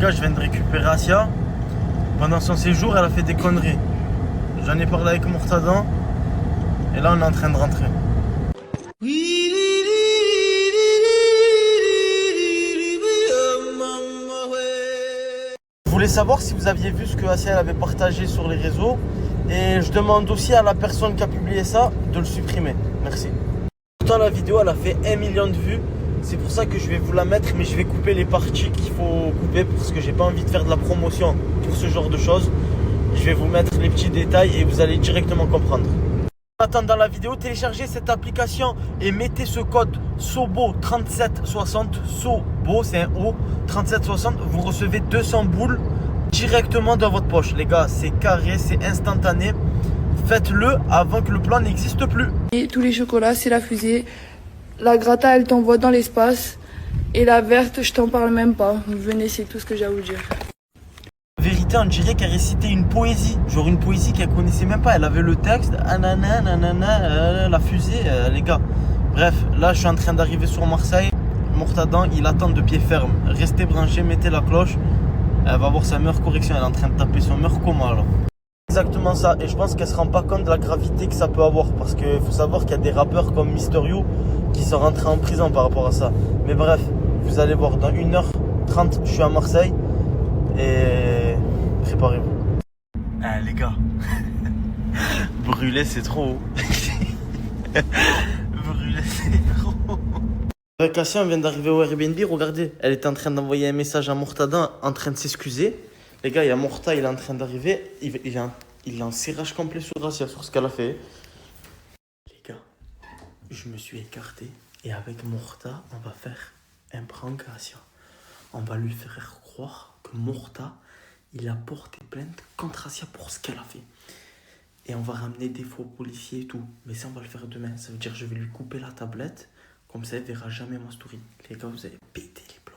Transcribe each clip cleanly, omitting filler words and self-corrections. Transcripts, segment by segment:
gars, je viens de récupérer Asia. Pendant son séjour, elle a fait des conneries. J'en ai parlé avec Mourtadan. Et là, on est en train de rentrer. Je voulais savoir si vous aviez vu ce que Asia avait partagé sur les réseaux. Et je demande aussi à la personne qui a publié ça de le supprimer. Merci. Pourtant, la vidéo, elle a fait 1 million de vues. C'est pour ça que je vais vous la mettre, mais je vais couper les parties qu'il faut couper parce que j'ai pas envie de faire de la promotion pour ce genre de choses. Je vais vous mettre les petits détails et vous allez directement comprendre. En attendant la vidéo, téléchargez cette application et mettez ce code SOBO3760. SOBO, c'est un O, 3760. Vous recevez 200 boules directement dans votre poche. Les gars, c'est carré, c'est instantané. Faites-le avant que le plan n'existe plus. Et tous les chocolats, c'est la fusée. La Grata, elle t'envoie dans l'espace. Et la verte, je t'en parle même pas. Venez, c'est tout ce que j'ai à vous dire. En vérité, on dirait qu'elle récitait une poésie. Genre une poésie qu'elle connaissait même pas. Elle avait le texte. Anana, nanana, la fusée, les gars. Bref, là, je suis en train d'arriver sur Marseille. Mourtadan, il attend de pied ferme. Restez branchés, mettez la cloche. Elle va avoir sa meilleure correction. Elle est en train de taper son meilleur coma, là. Exactement ça. Et je pense qu'elle se rend pas compte de la gravité que ça peut avoir. Parce qu'il faut savoir qu'il y a des rappeurs comme Mysterio qui sont rentrés en prison par rapport à ça. Mais bref, vous allez voir, dans 1h30, je suis à Marseille. Et préparez-vous. Ah les gars, brûler c'est trop haut. Brûler c'est trop haut. Avec Asia, on vient d'arriver au Airbnb. Regardez, elle était en train d'envoyer un message à Mourtadan en train de s'excuser. Les gars, il y a Mourta, il est en train d'arriver. Il est en serrage complet sur Asia, sur ce qu'elle a fait. Les gars, je me suis écarté. Et avec Mourta, on va faire un prank à Asia. On va lui faire croire que Mourta, il a porté plainte contre Asia pour ce qu'elle a fait. Et on va ramener des faux policiers et tout. Mais ça, on va le faire demain. Ça veut dire que je vais lui couper la tablette. Comme ça, elle verra jamais ma story. Les gars, vous allez péter les plombs.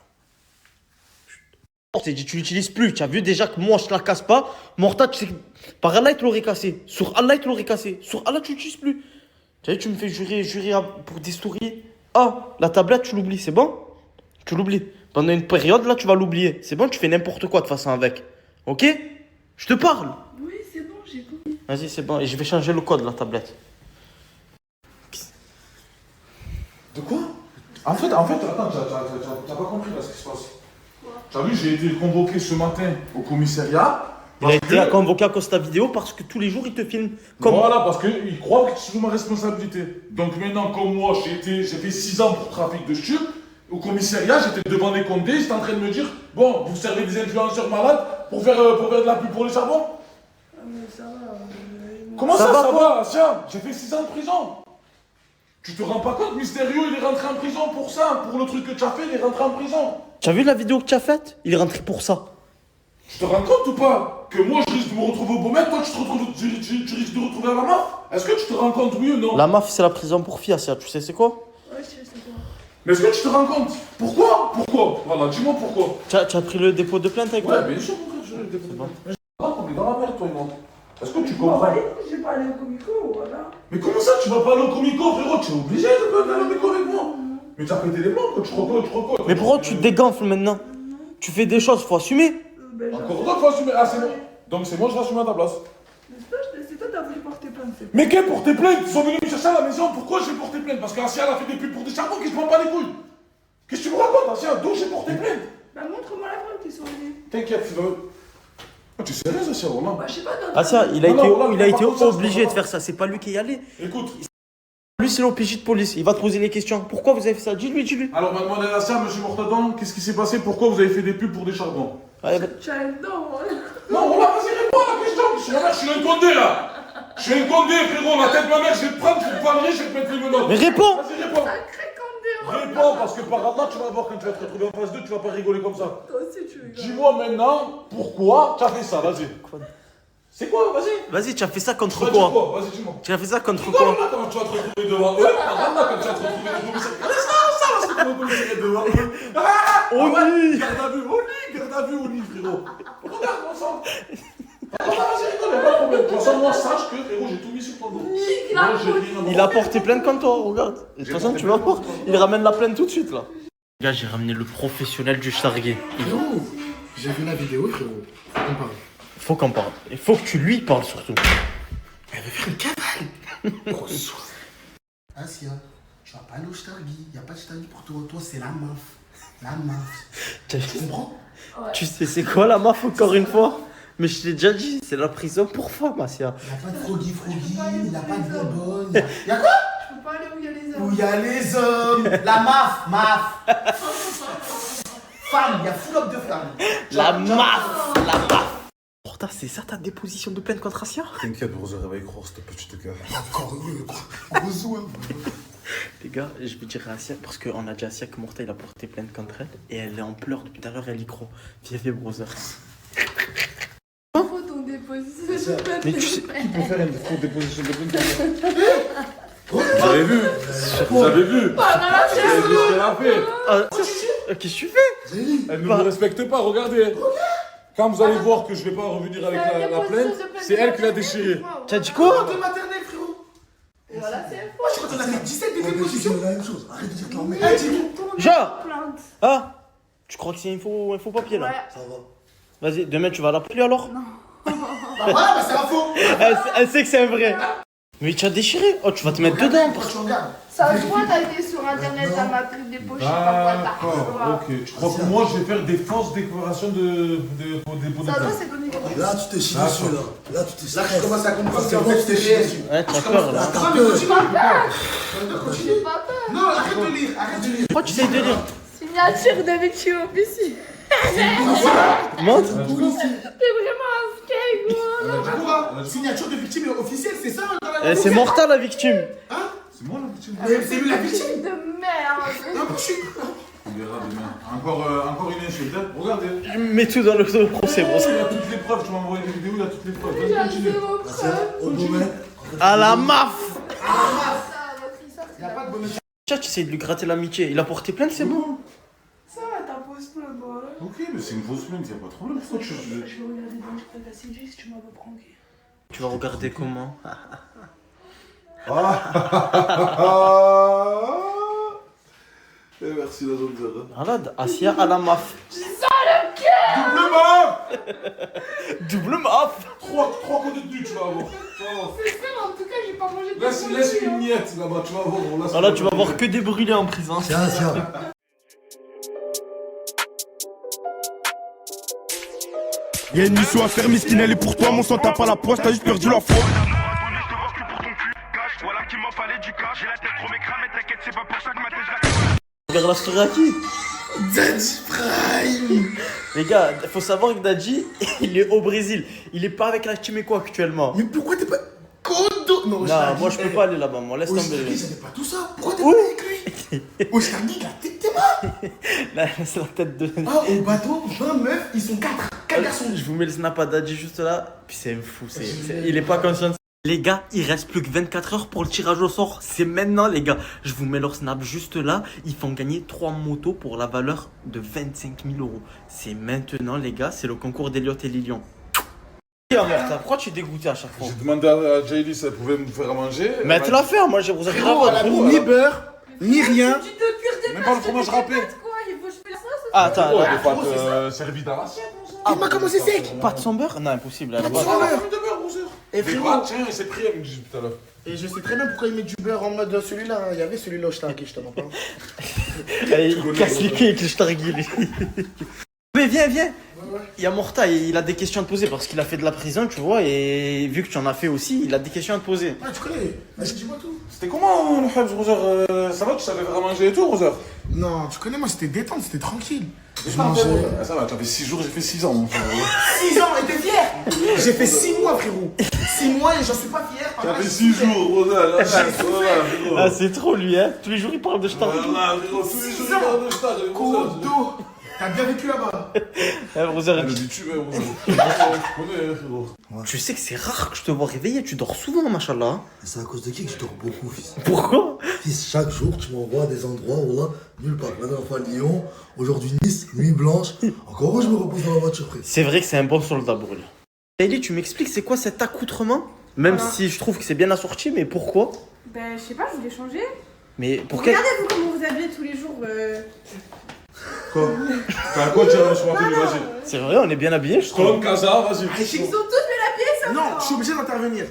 Chut. Tu l'utilises plus. Tu as vu déjà que moi, je la casse pas. Mourta, tu sais, par Allah, il te l'aurait cassé. Sur Allah, il te l'aurait cassé. Sur Allah, tu l'utilises plus. Tu sais, tu me fais jurer pour des stories. Ah, la tablette, tu l'oublies, c'est bon? Tu l'oublies. Pendant une période, là, tu vas l'oublier. C'est bon, tu fais n'importe quoi de toute façon avec. Ok? Je te parle. Oui, c'est bon, j'ai compris. Vas-y, c'est bon. Et je vais changer le code de la tablette. De quoi? En fait, attends, t'as pas compris là ce qui se passe. T'as vu, j'ai été convoqué ce matin au commissariat. Il a été convoqué à Costa Vidéo parce que tous les jours, il te filme. Comme... Voilà, parce qu'ils croient que c'est sous ma responsabilité. Donc maintenant, comme moi, j'ai fait 6 ans pour trafic de stupes, au commissariat, j'étais devant les condés, ils étaient en train de me dire, bon, vous servez des influenceurs malades pour faire de la pub pour les charbons. Ah, mais ça va. Comment ça va? Tiens, j'ai fait 6 ans de prison. Tu te rends pas compte, Mysterio, il est rentré en prison pour ça, pour le truc que tu as fait, il est rentré en prison. Tu as vu la vidéo que tu as faite? Il est rentré pour ça. Tu te rends compte ou pas? Que moi je risque de me retrouver au Baumette, toi tu risques de retrouver à la MAF? Est-ce que tu te rends compte, oui ou non? La MAF, c'est la prison pour filles, ça. Tu sais c'est quoi? Ouais, je sais quoi. Mais est-ce que tu te rends compte? Pourquoi? Voilà, dis-moi pourquoi. Tu as pris le dépôt de plainte avec toi? Ouais, bien sûr, mon frère, je l'ai déposé. Bon. Mais on est dans la merde, toi et moi. Est-ce que tu Bon, comprends? allez, j'ai parlé au comico, voilà. Mais comment ça, tu vas pas aller au comico, frérot? Tu es obligé de aller au comico avec moi. Mais t'as pété les plombs, quoi, tu recodes. Mais pourquoi tu te dégonfles maintenant? Tu fais des choses, faut assumer. Ben, Encore toi, tu vas assumer. Ah, c'est bon. Donc c'est moi, je vais assumer à ta place. c'est toi, t'as voulu porter plainte, c'est Mais quel porter plainte? Ils sont venus me chercher à la maison, pourquoi j'ai porté plainte? Parce qu'Asia elle a fait des pubs pour des charbons qui se prennent pas les couilles. Qu'est-ce que tu me racontes, Asia? D'où j'ai porté plainte? Bah, montre-moi la preuve, t'es sur les... T'inquiète, tu veux. Ah, tu es sérieuse, Asia, vraiment? Bah, je sais pas, dans... Ah ça, il a Non, été par contre, obligé ça, de faire ça. C'est pas lui qui est allé. Écoute. Lui, c'est l'OPJ de police. Il va te poser les questions. Pourquoi vous avez fait ça? Dis-lui. Alors, mademoiselle Asia, monsieur Mourtadan, qu'est-ce qui s'est passé? Pourquoi vous avez fait des pubs pour des charbons? Allez, bah... Tu as un don, voilà. Non, voilà, vas-y, réponds à la question. Je suis un condé, là. Je suis un condé, frérot. La tête de ma mère, je vais te prendre, tu vais te vanner, je vais te mettre les menottes. Mais réponds! Vas-y, réponds. Sacré condé, Réponds, parce que par Allah, tu vas voir quand tu vas te retrouver en face d'eux, tu vas pas rigoler comme ça. Toi aussi, tu rigoles. Dis-moi maintenant, pourquoi tu as fait ça, vas-y. C'est quoi, vas-y. Vas-y, tu as fait ça Tu contre vas dire quoi? quoi? Vas-y, dis-moi. Tu as fait ça contre Non, quoi? là, comment tu vas te retrouver devant eux? Par Allah, quand tu vas te retrouver au commissariat. Regardez ça, c'est comment le commissariat devant eux. Ah, Au lit. garde à vue, au lit, frérot. Regarde, ensemble. Vas-y, rigole, y'a pas de problème. De toute façon, moi, sache que, frérot, j'ai tout mis sur ton dos. Moi, j'ai rien à Il a porté plainte contre toi, regarde. De toute façon, tu vas voir. Il ramène la plainte tout de suite, là. Gars, j'ai ramené le professionnel du chargué. Frérot, J'ai vu la vidéo, frérot. Faut qu'on parle. Faut qu'on parle. Il faut que tu lui parles surtout. Elle veut faire une cavale. Grosse soif. Asia, tu vas pas aller au Stargui. Y a pas de Stargui pour toi. Toi, c'est la meuf. La meuf. Tu comprends? Tu sais, c'est quoi la MAF encore une fois? Mais je t'ai déjà dit, c'est la prison pour femmes, Asia. Y a pas de froggy, y a pas de bonbonne. Y a quoi? Je peux pas aller où il y a les hommes. Où y a les hommes. La maf. Femme, y a full up de femmes. La MAF. La MAF. Pourtant, c'est ça ta déposition de plainte contre Asia? T'inquiète, Brother, elle va y croire, cette petite gars. Encore besoin. Les gars, je vais dire à Asia, parce qu'on a déjà Asia que Morta il a porté plainte contre elle, et elle est en pleurs depuis tout à l'heure, elle y croit. Viens, brother. Faut ton déposition de plainte. Mais tu sais, Qui peut faire une faute déposition de plainte? Vous avez vu? Vous avez vu? C'est ce qu'elle a fait. Qu'est-ce que tu fais? Elle ne me respecte pas, regardez. Quand vous allez voir que je vais pas revenir avec la plainte, c'est elle qui l'a déchiré. T'as dit quoi? De maternelle, frérot. Voilà, c'est Moi, je crois qu'on a fait 17 des dépositions. C'est la même chose. Arrête de dire que t'en mets. Jean! Ah! Tu crois que c'est un faux papier là? Ouais. Ça va. Vas-y, demain tu vas l'appeler alors? Non. Bah voilà, bah c'est un faux. Elle sait que c'est un vrai. Mais tu as déchiré? Oh, tu vas te mettre dedans. Quand tu regardes. Ça se voit, t'as été sur internet, t'as ma pris des poches, D'accord, ok. Je crois que moi je vais faire des fausses déclarations de dépôt de Ça se voit, plainte. c'est connu. Là, tu t'es chié dessus, là. Là, tu t'es Là, je commence à comprendre C'est qu'en bon, fait, tu t'es chié dessus. Ouais, t'as peur là. T'as Non, mais peur. continue. Continue. J'ai pas peur. Non, arrête de lire. Arrête de lire. Pourquoi tu essayes de lire? Signature de victime officier. Montre. T'es vraiment un skate, moi. Quoi? Signature de victime officielle, c'est ça dans la C'est Morta la victime. Hein? C'est moi la victime. C'est lui la victime. De merde. Non, je suis. On verra demain. Encore une insulte, hein. Regardez. Je mets tout dans le procès, bro. Il y a toutes les preuves, tu m'as envoyé des vidéos, il y a toutes les preuves. J'ai Vas-y, continue. zéro preuve. Au domaine. À la MAF. Y a pas de bonne. Tiens, tu essayes de lui gratter l'amitié. Il a porté plainte, c'est bon. Ça va, t'as posé le bol. Ok, mais c'est une fausse plainte, y a pas de problème. Pourquoi tu... Je vais regarder dans le truc à séduire si tu m'as pas pranké. Tu vas regarder comment? Eh, merci la zone 0. Malade, Asia à la MAF. Double map. Double MAF. Trois coups de tenue, tu vas avoir. Tu vas voir. C'est ça, en tout cas, j'ai pas mangé de Laisse une miette là-bas, tu vas voir. Ah là, tu vas voir que des brûlés en prison. Tiens, tiens. Y'a une mission à faire, Miskin, elle est pour toi, mon sang t'as pas la poisse, t'as juste perdu la foi. Voilà qu'il m'en fallait du cash, j'ai la tête trop m'écrame, mais t'inquiète, c'est pas pour ça que ma tête je la... Regarde la story à qui? Daddy Prime. Les gars, faut savoir que Dadji, il est au Brésil. Il est pas avec la Chimeco actuellement. Mais pourquoi t'es pas. Kodo. Non, Non, moi je peux pas aller là-bas, moi laisse Au tomber. Stargui, j'avais pas tout ça. Pourquoi t'es Où? pas avec lui? Au Stargui, la tête t'es mort. Là, c'est la tête de. Ah, au bateau, 20 meufs, ils sont 4. 4 garçons. Je vous mets le snap à Dadji juste là. Puis c'est un fou, il est pas conscient. Les gars, il reste plus que 24 heures pour le tirage au sort. C'est maintenant, les gars. Je vous mets leur snap juste là. Ils font gagner 3 motos pour la valeur de 25 000 euros. C'est maintenant, les gars. C'est le concours d'Eliott et Lilian. Pourquoi tu es dégoûté à chaque fois? J'ai demandé à Jaylee si elle pouvait me faire à manger. Mais elle te l'a fait, moi j'ai vous avez Frérot, elle a mis ni beurre, ni rien. Tu te cuire des Même pas le fromage râpé. quoi? Il faut que je fasse ça. Ah, attends, Oh, là. des pâtes servies dans l'assiette. Il m'a commencé sec. Pas de son beurre? Non, impossible. Elle a Pas de pas. son beurre. de beurre, Brother. Et Des frérot, pâtes, tiens, il s'est pris avec du tout à l'heure. et je sais très bien pourquoi il met du beurre en mode celui-là. Il y avait celui-là au Stargui, je te mens pas. Il casse les couilles avec le Stargui, lui. Mais viens. Il y a Morta, il a des questions à te poser parce qu'il a fait de la prison, tu vois, et vu que tu en as fait aussi, il a des questions à te poser. Ah, tu connais. Vas-y, dis-moi tout. C'était comment le Habs, Brother? Ça va, tu savais faire à manger et tout, Brother? Non, tu connais, moi, c'était détente, c'était tranquille. Je Ah, mangeais. ça va, t'avais 6 jours, j'ai fait 6 ans, mon frère. 6 ans, et t'es fier? J'ai fait 6 mois, frérot. 6 mois et j'en suis pas fier. T'avais 6 jours, Brother. Là, Ah, c'est trop lui, hein. Tous les jours, il parle de Stargui. Voilà, frérot, tous les jours, il parle de Star. Kodo. T'as bien vécu là-bas. Brother, Le bitume, Brother. Je connais, frérot. tu sais que c'est rare que je te vois réveillé, tu dors souvent, machallah. C'est à cause de qui que je dors beaucoup, fils? Pourquoi? Fils, chaque jour, tu m'envoies à des endroits où là, nulle part. La dernière fois, Lyon, aujourd'hui Nice, Nuit Blanche. Encore heureux, je me repose dans la voiture, frère. C'est vrai que c'est un bon soldat, brûle. Ellie, tu m'expliques c'est quoi cet accoutrement? Même Voilà. si je trouve que c'est bien assorti, mais pourquoi? Ben, je sais pas, je voulais changer. Mais pour quel... Regardez-vous comment vous habillez tous les jours. Quoi? T'as quoi dire sur ma télé, vas-y. C'est vrai, on est bien habillés, je trouve. Stone, Casa, vas-y. Ils sont tous bien habillés, ça. Non, je suis obligé d'intervenir.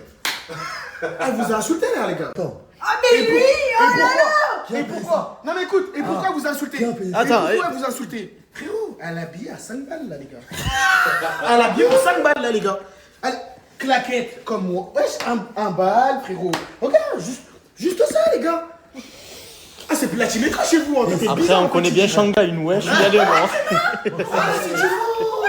Elle vous a insulté, là, les gars. Attends. Ah, mais lui, oh là là. Qui a Et payé pourquoi? Non, mais écoute, et pourquoi vous insultez? Qui a payé ça? Attends, Et pourquoi vous insultez? Frérot, elle a habillé à 5 balles, là, les gars. Elle a habillé pour 5 balles, là, les gars. Elle... Claquette comme moi. Wesh, un balle, frérot. Regarde, juste ça, les gars. Ah, c'est plus la Timétra chez vous. Hein. C'est Après, bizarre, on connaît bien Shanghai, nous, hein. Je suis allé, moi. Ah, c'est du faux.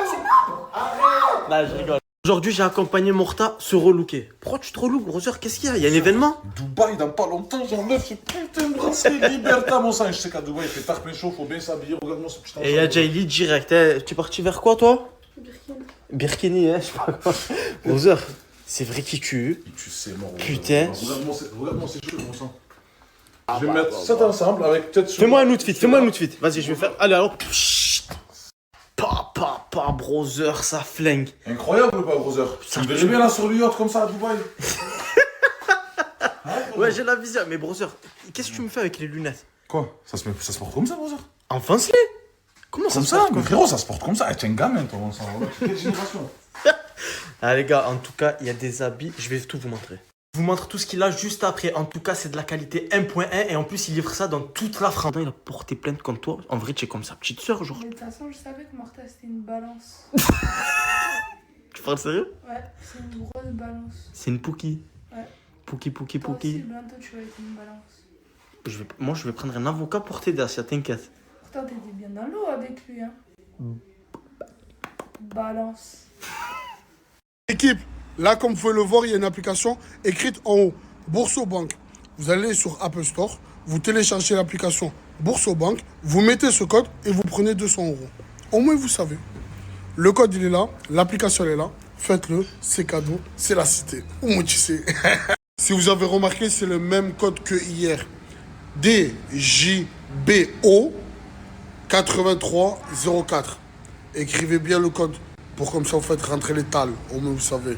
Arrête. Là, je rigole. Aujourd'hui, j'ai accompagné Morta se relooker. Pourquoi tu te relooks, Brother? Qu'est-ce qu'il y a? Il y a un événement? Dubaï, dans pas longtemps, j'enlève ce putain de bracelet Liberta, mon sang. Je sais qu'à Dubaï, il fait tard pécho, faut bien s'habiller. Regarde-moi ce putain de. Et il y a Jaylee direct. Hein. Tu es parti vers quoi, toi? Birkini, hein, je sais pas quoi. Brother, c'est vrai qui tue. Tu sais, mort. Putain. Regarde-moi ces cheveux, mon sang. Je vais mettre ça ensemble avec peut-être. Fais-moi un outfit, fais-moi un outfit. Vas-y, je vais faire. Allez, alors. Pa, brother, ça flingue. Incroyable ou pas, brother? Tu me verrais bien là sur le yacht comme ça à Dubaï. Ouais, j'ai la vision. Mais brother, qu'est-ce que tu me fais avec les lunettes? Quoi? Ça se porte comme ça, brother? Enfonce-les. Comment ça Comme se ça, passe, mais quoi? frérot, ça se porte comme ça. T'es un gamin, toi, mon sang. Quelle génération? Ah, les gars, en tout cas, il y a des habits. Je vais tout vous montrer. Je vous montre tout ce qu'il a juste après. En tout cas, c'est de la qualité 1.1 et en plus, il livre ça dans toute la France. Il a porté plainte contre toi. En vrai, tu es comme sa petite soeur, genre. Mais de toute façon, je savais que Morta c'était une balance. Tu parles sérieux? Ouais, c'est une grosse balance. C'est une Pouki. Ouais. Pouki. Toi aussi, bientôt tu vas être une balance. Moi, je vais prendre un avocat pour t'aider, Asia, t'inquiète. Pourtant, t'étais bien dans l'eau avec lui, hein. Balance. Équipe, là comme vous pouvez le voir, il y a une application écrite en haut, Boursobank. Vous allez sur Apple Store, vous téléchargez l'application Boursobank, vous mettez ce code et vous prenez 200 €. Au moins vous savez. Le code il est là, l'application elle est là, faites-le, c'est cadeau, c'est la cité. Au moins tu sais. Si vous avez remarqué, c'est le même code que hier. DJBO 8304. Écrivez bien le code pour comme ça vous faites rentrer les tales, au moins vous savez.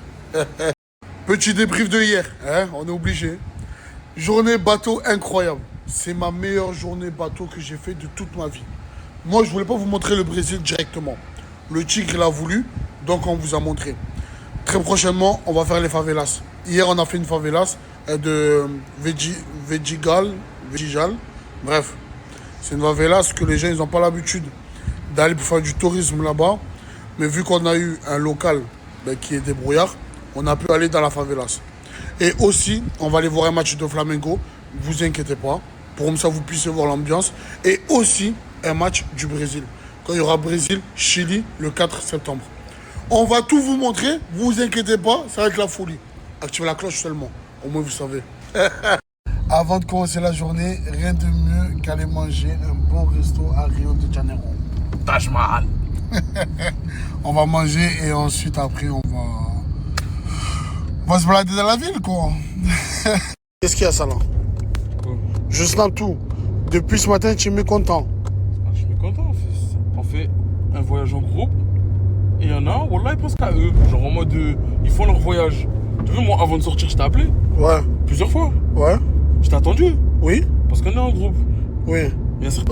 Petit débrief de hier, hein, on est obligé. Journée bateau incroyable. C'est ma meilleure journée bateau que j'ai fait de toute ma vie. Moi, je voulais pas vous montrer le Brésil directement. Le tigre, il a voulu, donc on vous a montré. Très prochainement, on va faire les favelas. Hier, on a fait une favelas de Vedigal. Bref, c'est une favelas que les gens, ils n'ont pas l'habitude d'aller pour faire du tourisme là-bas. Mais vu qu'on a eu un local qui est débrouillard, on a pu aller dans la favelas. Et aussi, on va aller voir un match de Flamengo, vous inquiétez pas, pour comme ça vous puissiez voir l'ambiance. Et aussi, un match du Brésil, quand il y aura Brésil-Chili le 4 septembre. On va tout vous montrer, vous inquiétez pas, ça va être la folie. Activez la cloche seulement, au moins vous savez. Avant de commencer la journée, rien de mieux qu'aller manger un bon resto à Rio de Janeiro. Taj Mahal. On va manger et ensuite après on va se balader dans la ville quoi. Qu'est-ce qu'il y a ça là? Juste là tout. Depuis ce matin tu es mécontent. Je suis mécontent. On fait un voyage en groupe et il y en a, wallah, ils pensent qu'à eux. Genre en mode, ils font leur voyage. Tu veux, moi avant de sortir, je t'ai appelé. Ouais. Plusieurs fois. Ouais. Je t'ai attendu. Oui. Parce qu'on est en groupe. Oui. Bien sûr.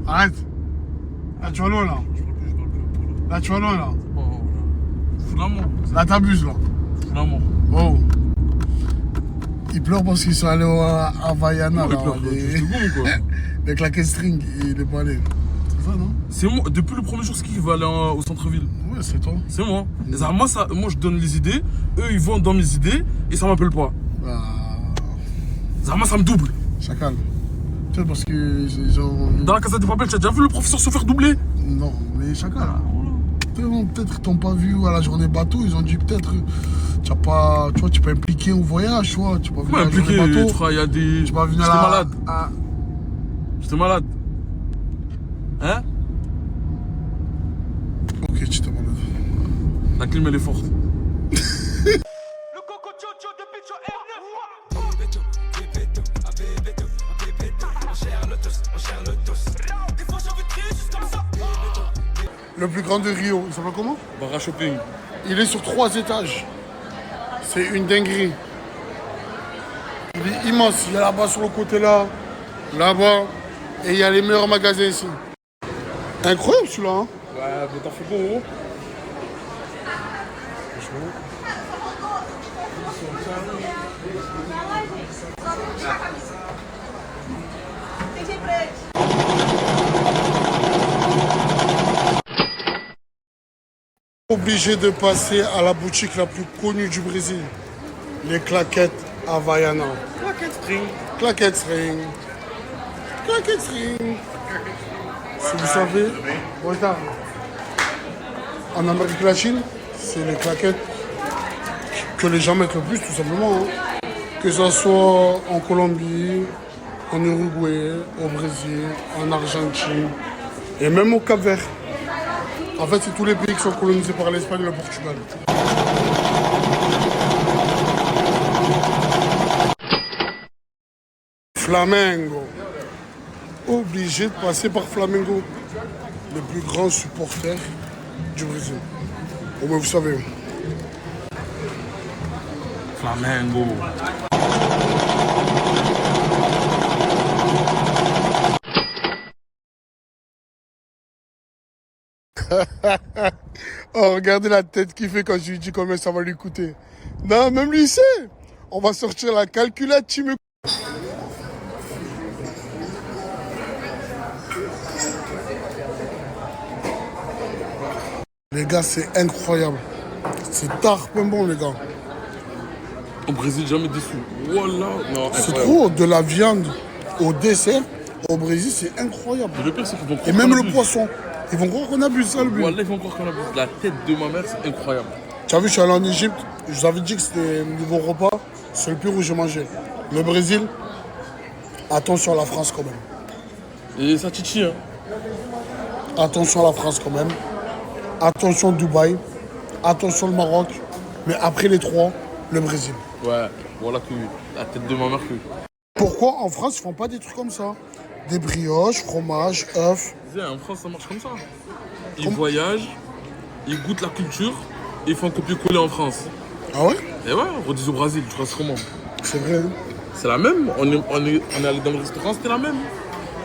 Arrête. Là tu vas loin là. Là tu vas loin là. Fous l'amour. Là t'abuses là. Fous l'amour. Oh. Ils pleurent parce qu'ils sont allés à Vaiana là. Les claquettes string, il est pas allé. C'est ça non? C'est moi, depuis le premier jour qu'il va aller au centre-ville. Ouais, c'est toi. C'est moi. Et ça, moi, je donne les idées, eux ils vont dans mes idées et ça m'appelle pas. Moi ça me double. Chacal. Tu sais parce que ils ont... Dans la Casa de Papel, tu as déjà vu le professeur se faire doubler? Non, mais chacal. Peut-être qu'ils t'ont pas vu à la journée bateau, ils ont dit peut-être tu n'es pas impliqué au voyage, tu vois. Tu n'es pas venu à la journée bateau. Il y a des... Tu pas venu J'étais malade. J'étais malade. Hein? Ok, tu t'es malade. La clim elle est forte. Le coco Jojo de Picho Le plus grand de Rio, il s'appelle comment? Bara Shopping. Il est sur 3 étages. C'est une dinguerie. Il est immense. Il y a là-bas sur le côté là. Là-bas. Et il y a les meilleurs magasins ici. Incroyable celui-là, hein. Ouais, mais t'en fais bon, Obligé de passer à la boutique la plus connue du Brésil. Les claquettes Havaiana. Claquette string. Claquettes string. Claquettes string. Si vous savez, regarde. En Amérique latine, c'est les claquettes que les gens mettent le plus, tout simplement. Hein. Que ce soit en Colombie, en Uruguay, au Brésil, en Argentine et même au Cap-Vert. En fait, c'est tous les pays qui sont colonisés par l'Espagne et le Portugal. Flamengo. Obligé de passer par Flamengo. Le plus grand supporter du Brésil. Au moins, vous savez. Flamengo. Oh, regardez la tête qu'il fait quand je lui dis combien ça va lui coûter. Non, même lui il sait. On va sortir la calculette, tu me... Les gars, c'est incroyable. C'est tard, même bon, les gars. Au Brésil, jamais déçu. Voilà. Non, C'est incroyable. trop, de la viande au dessert. Au Brésil, c'est incroyable. Mais le pire, c'est qu'ils vont croire Et même qu'on le abuse. poisson. Ils vont croire qu'on abuse ça, le but. Voilà, ils vont croire qu'on abuse. La tête de ma mère, c'est incroyable. Tu as vu, je suis allé en Égypte. Je vous avais dit que c'était niveau repas. C'est le pire où j'ai mangé. Le Brésil, attention à la France quand même. Et ça titille, hein. Attention à la France quand même. Attention Dubaï. Attention le Maroc. Mais après les trois, le Brésil. Ouais, voilà que la tête de ma mère que. Pourquoi en France, ils font pas des trucs comme ça? Des brioches, fromage, œufs. En France, ça marche comme ça. Ils voyagent, ils goûtent la culture et ils font copier-coller en France. Ah ouais? Et ouais, redis au Brésil, tu vois, c'est comment? C'est vrai. Hein? C'est la même. On est allé dans le restaurant, c'était la même.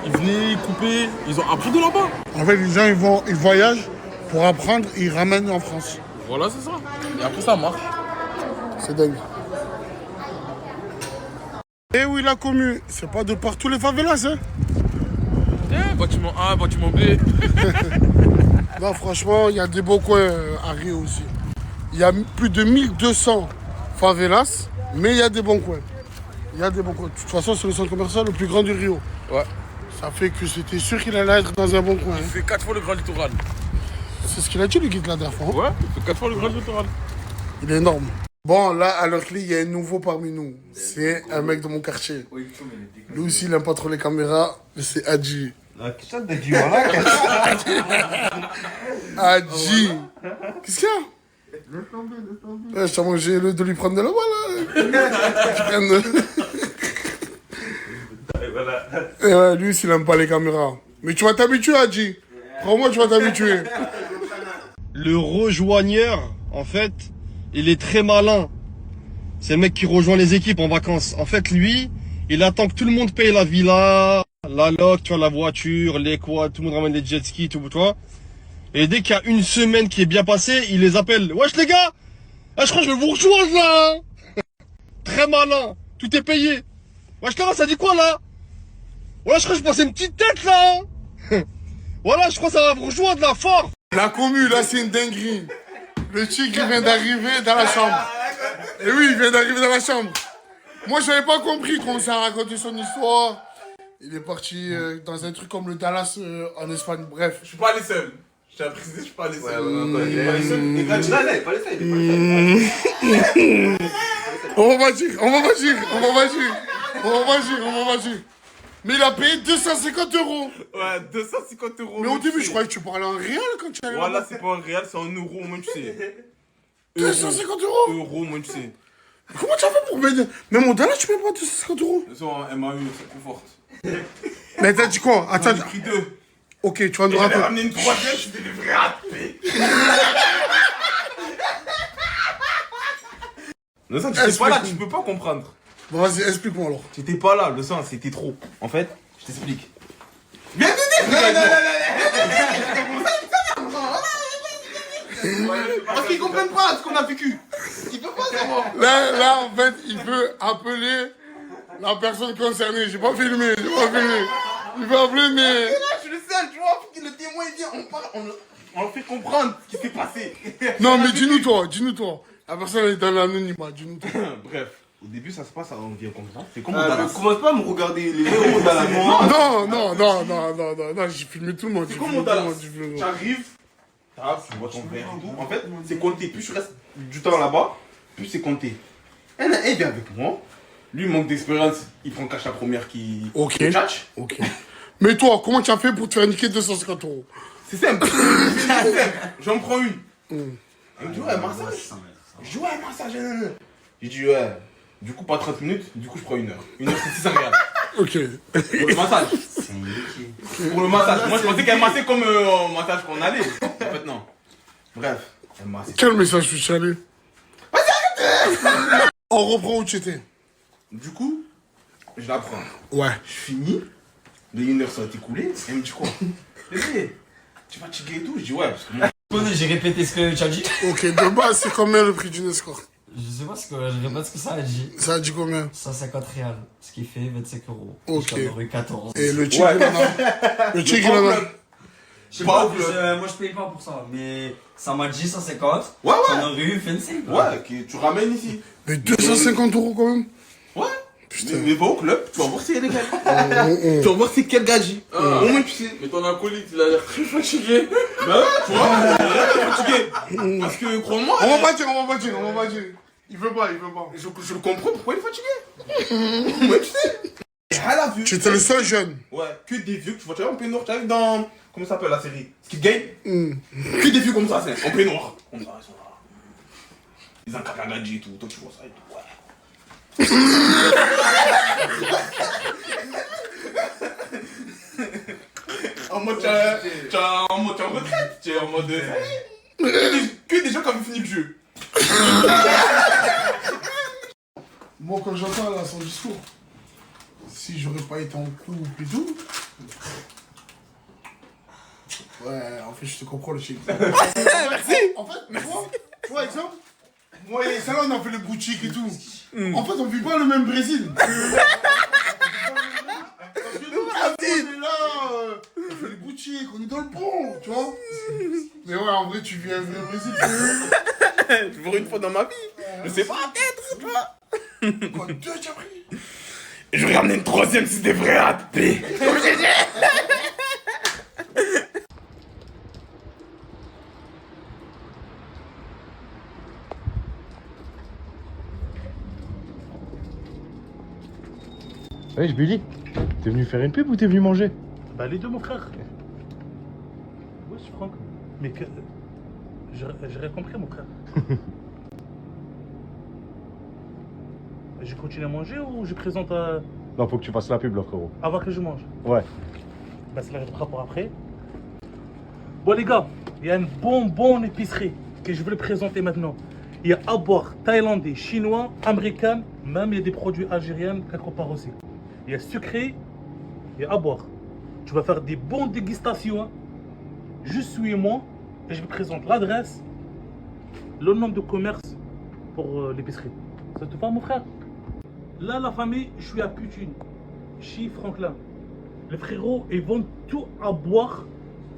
Ils venaient couper, ils ont appris de là-bas. En fait, les gens, ils voyagent pour apprendre et ils ramènent en France. Voilà, c'est ça. Et après, ça marche. C'est dingue. Eh oui, la commu, c'est pas de partout les favelas, hein? Bâtiment A, bâtiment B. Non, franchement, il y a des beaux coins à Rio aussi. Il y a plus de 1200 favelas, mais il y a des bons coins. Il y a des bons coins. De toute façon, c'est le centre commercial le plus grand du Rio. Ouais. Ça fait que c'était sûr qu'il allait être dans un bon coin. Il fait 4 fois le grand littoral. C'est ce qu'il a dit, le guide, la dernière fois. Ouais, il fait 4 fois le grand littoral. Il est énorme. Bon, là, à leur clé, il y a un nouveau parmi nous. C'est un mec de mon quartier. Lui aussi, il n'aime pas trop les caméras, mais c'est Adji. Adji. Qu'est-ce qu'il y a? Je t'ai mangé de lui prendre de là-bas, là. Et ouais, lui aussi, il n'aime pas les caméras. Mais tu vas t'habituer, Adji. Crois-moi, tu vas t'habituer. Le rejoigneur, en fait, il est très malin. C'est le mec qui rejoint les équipes en vacances. En fait, lui, il attend que tout le monde paye la villa, la loc, tu vois, la voiture, les quads, tout le monde ramène des jet skis, tout, tu vois. Et dès qu'il y a une semaine qui est bien passée, il les appelle. Wesh les gars, je crois que je vais vous rejoindre là. Très malin, tout est payé. Wesh les gars, ça dit quoi là? Ouais, je crois que je passais une petite tête là. Voilà, je crois que ça va vous rejoindre là, fort. La commu, là, c'est une dinguerie. Le tigre vient d'arriver dans la chambre. Et oui, il vient d'arriver dans la chambre. Moi, je n'avais pas compris comment ça a raconté son histoire. Il est parti dans un truc comme le Dallas en Espagne. Bref. Je suis pas les seuls. Je t'ai précisé, je suis pas les seuls. Il est pas les seuls. Il est pas les seuls. On va pas dire. Mais il a payé 250 €. Ouais, 250 €. Mais au début, je croyais que tu parlais en réel quand tu allais là-bas. Voilà, c'est pas en réel, c'est en euros, moi, tu sais. 250 €. Euros, moi, tu sais. Comment tu as fait pour payer? Même au Dallas, tu payes pas 250 €. Ils sont en MAU, c'est plus forte. Mais t'as dit quoi? Attends. J'ai pris 2. Ok, tu vas nous J'avais raconter. ramené une troisième, je suis délivré à paix. Le sang, tu n'étais pas là, tu peux pas comprendre. Bon, vas-y, explique-moi alors. Tu n'étais pas là, le sang, c'était trop. En fait, je t'explique. Parce qu'ils comprennent pas ce qu'on a vécu. Ils peuvent pas savoir. Là, en fait, il peut appeler la personne concernée. J'ai pas filmé. Il peut appeler, mais... Là, je suis le seul, tu vois, pour que le témoin il vient. On parle, on fait comprendre ce qui s'est passé. Non, mais dis-nous toi. La personne est dans l'anonymat, dis-nous toi. Bref, au début, ça se passe, on vient comme ça. C'est Commence pas à me regarder les héros dans la Non, j'ai filmé tout le monde. C'est comme mon Dallas. Tu arrives, tu vois ton verre et tout. En fait, c'est compté. Plus je reste du temps là-bas, plus c'est compté. Un vient avec moi. Lui, manque d'expérience. Il prend cash la première qui tchatche. Ok. Mais toi, comment tu as fait pour te faire niquer 250 €? C'est simple. J'en prends une. Il me dit, ouais, massage. Je dis, ouais, massage. Je dis, ouais. Du coup, pas 30 minutes. Du coup, je prends 1 heure. 1 heure, c'est 600 reals. Ok. Pour le massage. Pour le massage. Moi, je pensais qu'elle massait comme au massage qu'on allait. En fait, non. Bref, elle massait. Quel message tu suis allé? On reprend où tu étais. Du coup, je la prends. Ouais. Je finis. Les 1 heure sont écoulées. Elle me dit quoi? Bébé, tu es fatigué et tout? Je dis, ouais, parce que moi. J'ai répété ce que tu as dit. Ok, de base, c'est combien le prix d'une escorte? Je sais pas je répète ce que ça a dit. Ça a dit combien? 150 reals, ce qui fait 25 €. Ok. J'en aurais 14. Et le tigre, il en a. Le tigre, il en a. Je sais pas, moi je paye pas pour ça, mais ça m'a dit 150. Ouais. J'en aurais eu 25. Ouais, que tu ramènes ici. Mais 250 € quand même? Ouais. Putain. Mais va au club, tu vas voir si elle est légal. Tu vas voir c'est quel gadget. Au moins tu sais. Mais ton acolyte, il a l'air très fatigué. Bah ouais, tu vois, il a l'air fatigué. Parce que crois-moi. On va pas dire. Il veut pas. Je le comprends pourquoi il est fatigué. Au moins tu sais. Elle a vu. Tu étais le seul jeune. Ouais, que des vieux que tu vois, tu vois, en peignoir, tu vois, dans. Comment ça s'appelle la série? Skip Game. Que des vieux comme ça, c'est en peignoir. Comme ça, ils sont là. Ils encadrent la gadget et tout. Toi, tu vois ça et tout. Ouais. En mode, tu es en retraite. Tu es en mode. Que des gens qui ont fini le jeu. Moi, quand j'entends là son discours, si j'aurais pas été en couple et tout. Ouais, en fait, je te comprends le chic. Merci. En fait, tu vois, exemple, moi et ça là, on a fait le boutique et tout. En fait, on vit pas le même Brésil. Parce que nous, on est là, on fait les boutiques, on est dans le pont, tu vois. Mais ouais, en vrai, tu vis un vrai Brésil. Je veux une fois dans ma vie. Je sais pas, peut-être, tu vois. Quoi, 2 tu as pris? Et je vais ramener une 3e si c'était vrai à paix. Comme j'ai dit. Wesh Billy, t'es venu faire une pub ou t'es venu manger? Bah les deux mon frère. Wesh Franck, mais que... J'ai rien compris mon frère. Je continue à manger ou je présente à... Non, faut que tu fasses la pub là frérot. Avant que je mange? Ouais. Bah c'est là que je prépare pour après. Bon les gars, il y a une bonne épicerie que je vais le présenter maintenant. Il y a à boire thaïlandais, chinois, américain, même il y a des produits algériens quelque part aussi. Il y a sucré et à boire. Tu vas faire des bonnes dégustations. Juste suis-moi et je vous présente l'adresse, le nom de commerce pour l'épicerie. Ça te va mon frère? Là la famille, je suis à Putune, chez Franklin. Les frérots, ils vendent tout à boire.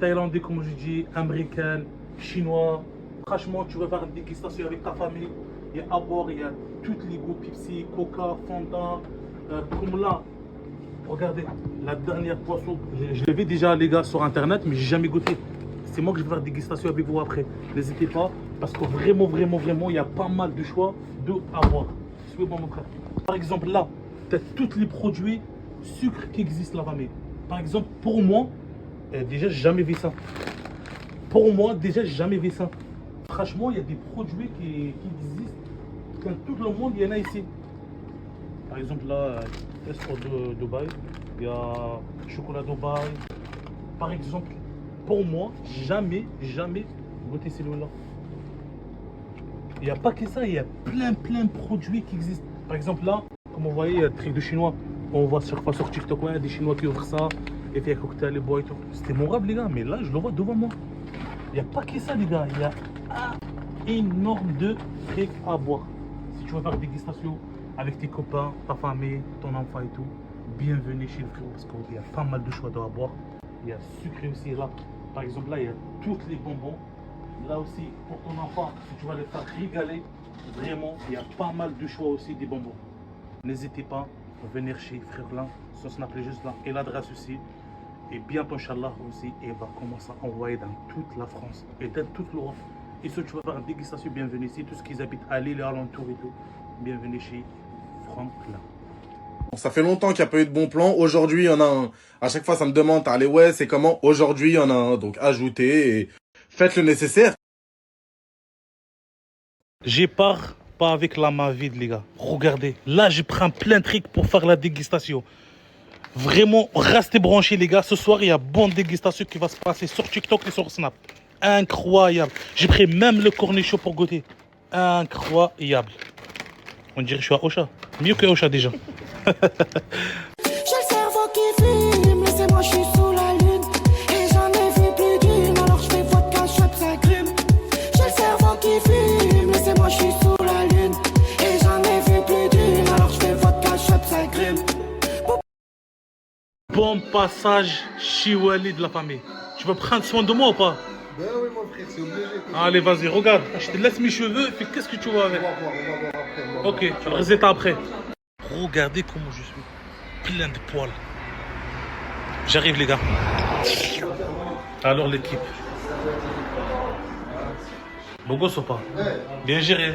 Thaïlandais comme je dis, américain, chinois. Franchement, tu vas faire une dégustation avec ta famille. Il y a à boire, il y a toutes les goûts, Pepsi, Coca, Fanta, comme là. Regardez, la dernière boisson, je l'ai vu déjà les gars sur internet, mais j'ai jamais goûté. C'est moi que je vais faire une dégustation avec vous après. N'hésitez pas, parce que vraiment, il y a pas mal de choix de à boire. Suivez-moi mon frère. Par exemple là, tu as tous les produits sucre qui existent là-bas. Par exemple, pour moi, déjà j'ai jamais vu ça. Pour moi, déjà j'ai jamais vu ça. Franchement, il y a des produits qui existent dans tout le monde, il y en a ici. Par exemple là, Espresso de Dubaï, il y a chocolat Dubaï. Par exemple, pour moi, jamais goûté celui-là. Il n'y a pas que ça, il y a plein de produits qui existent. Par exemple là, comme vous voyez, il y a le truc de chinois. On voit sur TikTok, ouais, des chinois qui ouvrent ça. et fait un cocktail, les bois et tout. C'était mon rêve, les gars, mais là, je le vois devant moi. Il n'y a pas que ça, les gars. Il y a énorme de trucs à boire. Si tu veux faire des dégustations avec tes copains, ta famille, ton enfant et tout, bienvenue chez le frérot parce qu'il y a pas mal de choix d'eau à boire. Il y a sucré aussi là. Par exemple, là, il y a tous les bonbons. Là aussi, pour ton enfant, si tu vas les faire régaler, vraiment, il y a pas mal de choix aussi des bonbons. N'hésitez pas à venir chez Frère Lin, son snap est juste là, et l'adresse aussi. Et bientôt, Inch'Allah aussi, et va commencer à envoyer dans toute la France et dans toute l'Europe. Et si tu veux faire une dégustation, bienvenue ici. Tous ceux qui habitent à Lille et alentour et tout, bienvenue chez Franklin. Ça fait longtemps qu'il n'y a pas eu de bon plan. Aujourd'hui, il y en a un. À chaque fois, ça me demande, allez, ouais, c'est comment? Aujourd'hui, il y en a un. Donc, ajoutez et faites le nécessaire. J'ai pars pas avec la main vide, les gars. Regardez, là, je prends plein de trucs pour faire la dégustation. Vraiment, restez branchés, les gars. Ce soir, il y a bonne dégustation qui va se passer sur TikTok et sur Snap. Incroyable. J'ai pris même le cornichon pour goûter. Incroyable. On dirait que je suis à Ocha. Mieux que Ocha déjà. J'ai le cerveau qui fume, laissez-moi, je suis sous la lune. Et j'en ai vu plus d'une, alors je fais vodka, chope, ça grume. J'ai le cerveau qui fume, laissez-moi, je suis sous la lune. Et j'en ai vu plus d'une, alors je fais vodka, chope, ça grume. Bon passage chez Wally de la famille. Tu veux prendre soin de moi ou pas? Ben oui, mon frère, c'est obligé. Allez, vas-y, regarde. Je te laisse mes cheveux, puis qu'est-ce que tu veux avec? On va voir après. Ok, tu le résultat après. Regardez comment je suis. Plein de poils. J'arrive, les gars. Alors, l'équipe. Beau gosse ou pas? Bien géré.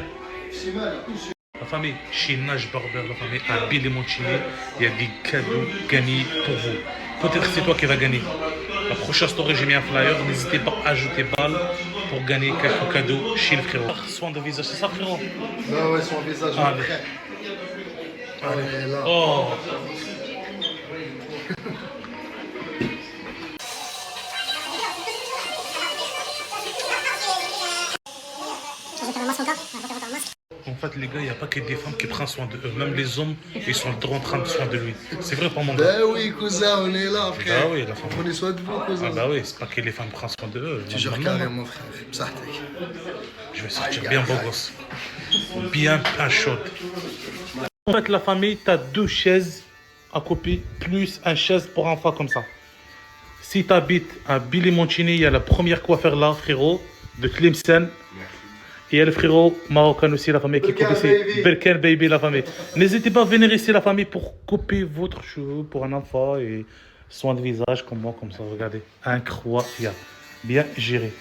La famille, chez Nage Barber, la famille à Billy Moncini, il y a des cadeaux gagnés pour vous. Peut-être que c'est toi qui vas gagner. La prochaine story, j'ai mis un flyer. N'hésitez pas à ajouter balle pour gagner quelques cadeaux chez le frérot. Soin de visage, c'est ça, frérot? Non, ouais, son visage, allez. Allez, là. Oh. En fait, les gars, il n'y a pas que des femmes qui prennent soin de eux. Même les hommes, ils sont en train de soin de lui. C'est vrai, pas mon gars? Ben oui, cousin, on est là, frère. Ah oui, la femme. Prenez soin de vous, cousin. Ah bah oui, c'est pas que les femmes prennent soin de eux. Tu gères carrément, frère. Je vais sortir bien beau gosse. Bien pain chaude. En fait, la famille, tu as 2 chaises à couper, plus une chaise pour enfant comme ça. Si tu habites à Billy Moncini, il y a la première coiffeur là, frérot, de Tlemcen. Et il y a le frérot marocain aussi, la famille qui coupe ici. Berken Baby, la famille. N'hésitez pas à venir ici, la famille, pour couper votre cheveux pour un enfant et soin de visage comme moi, comme ça. Regardez, incroyable. Bien géré.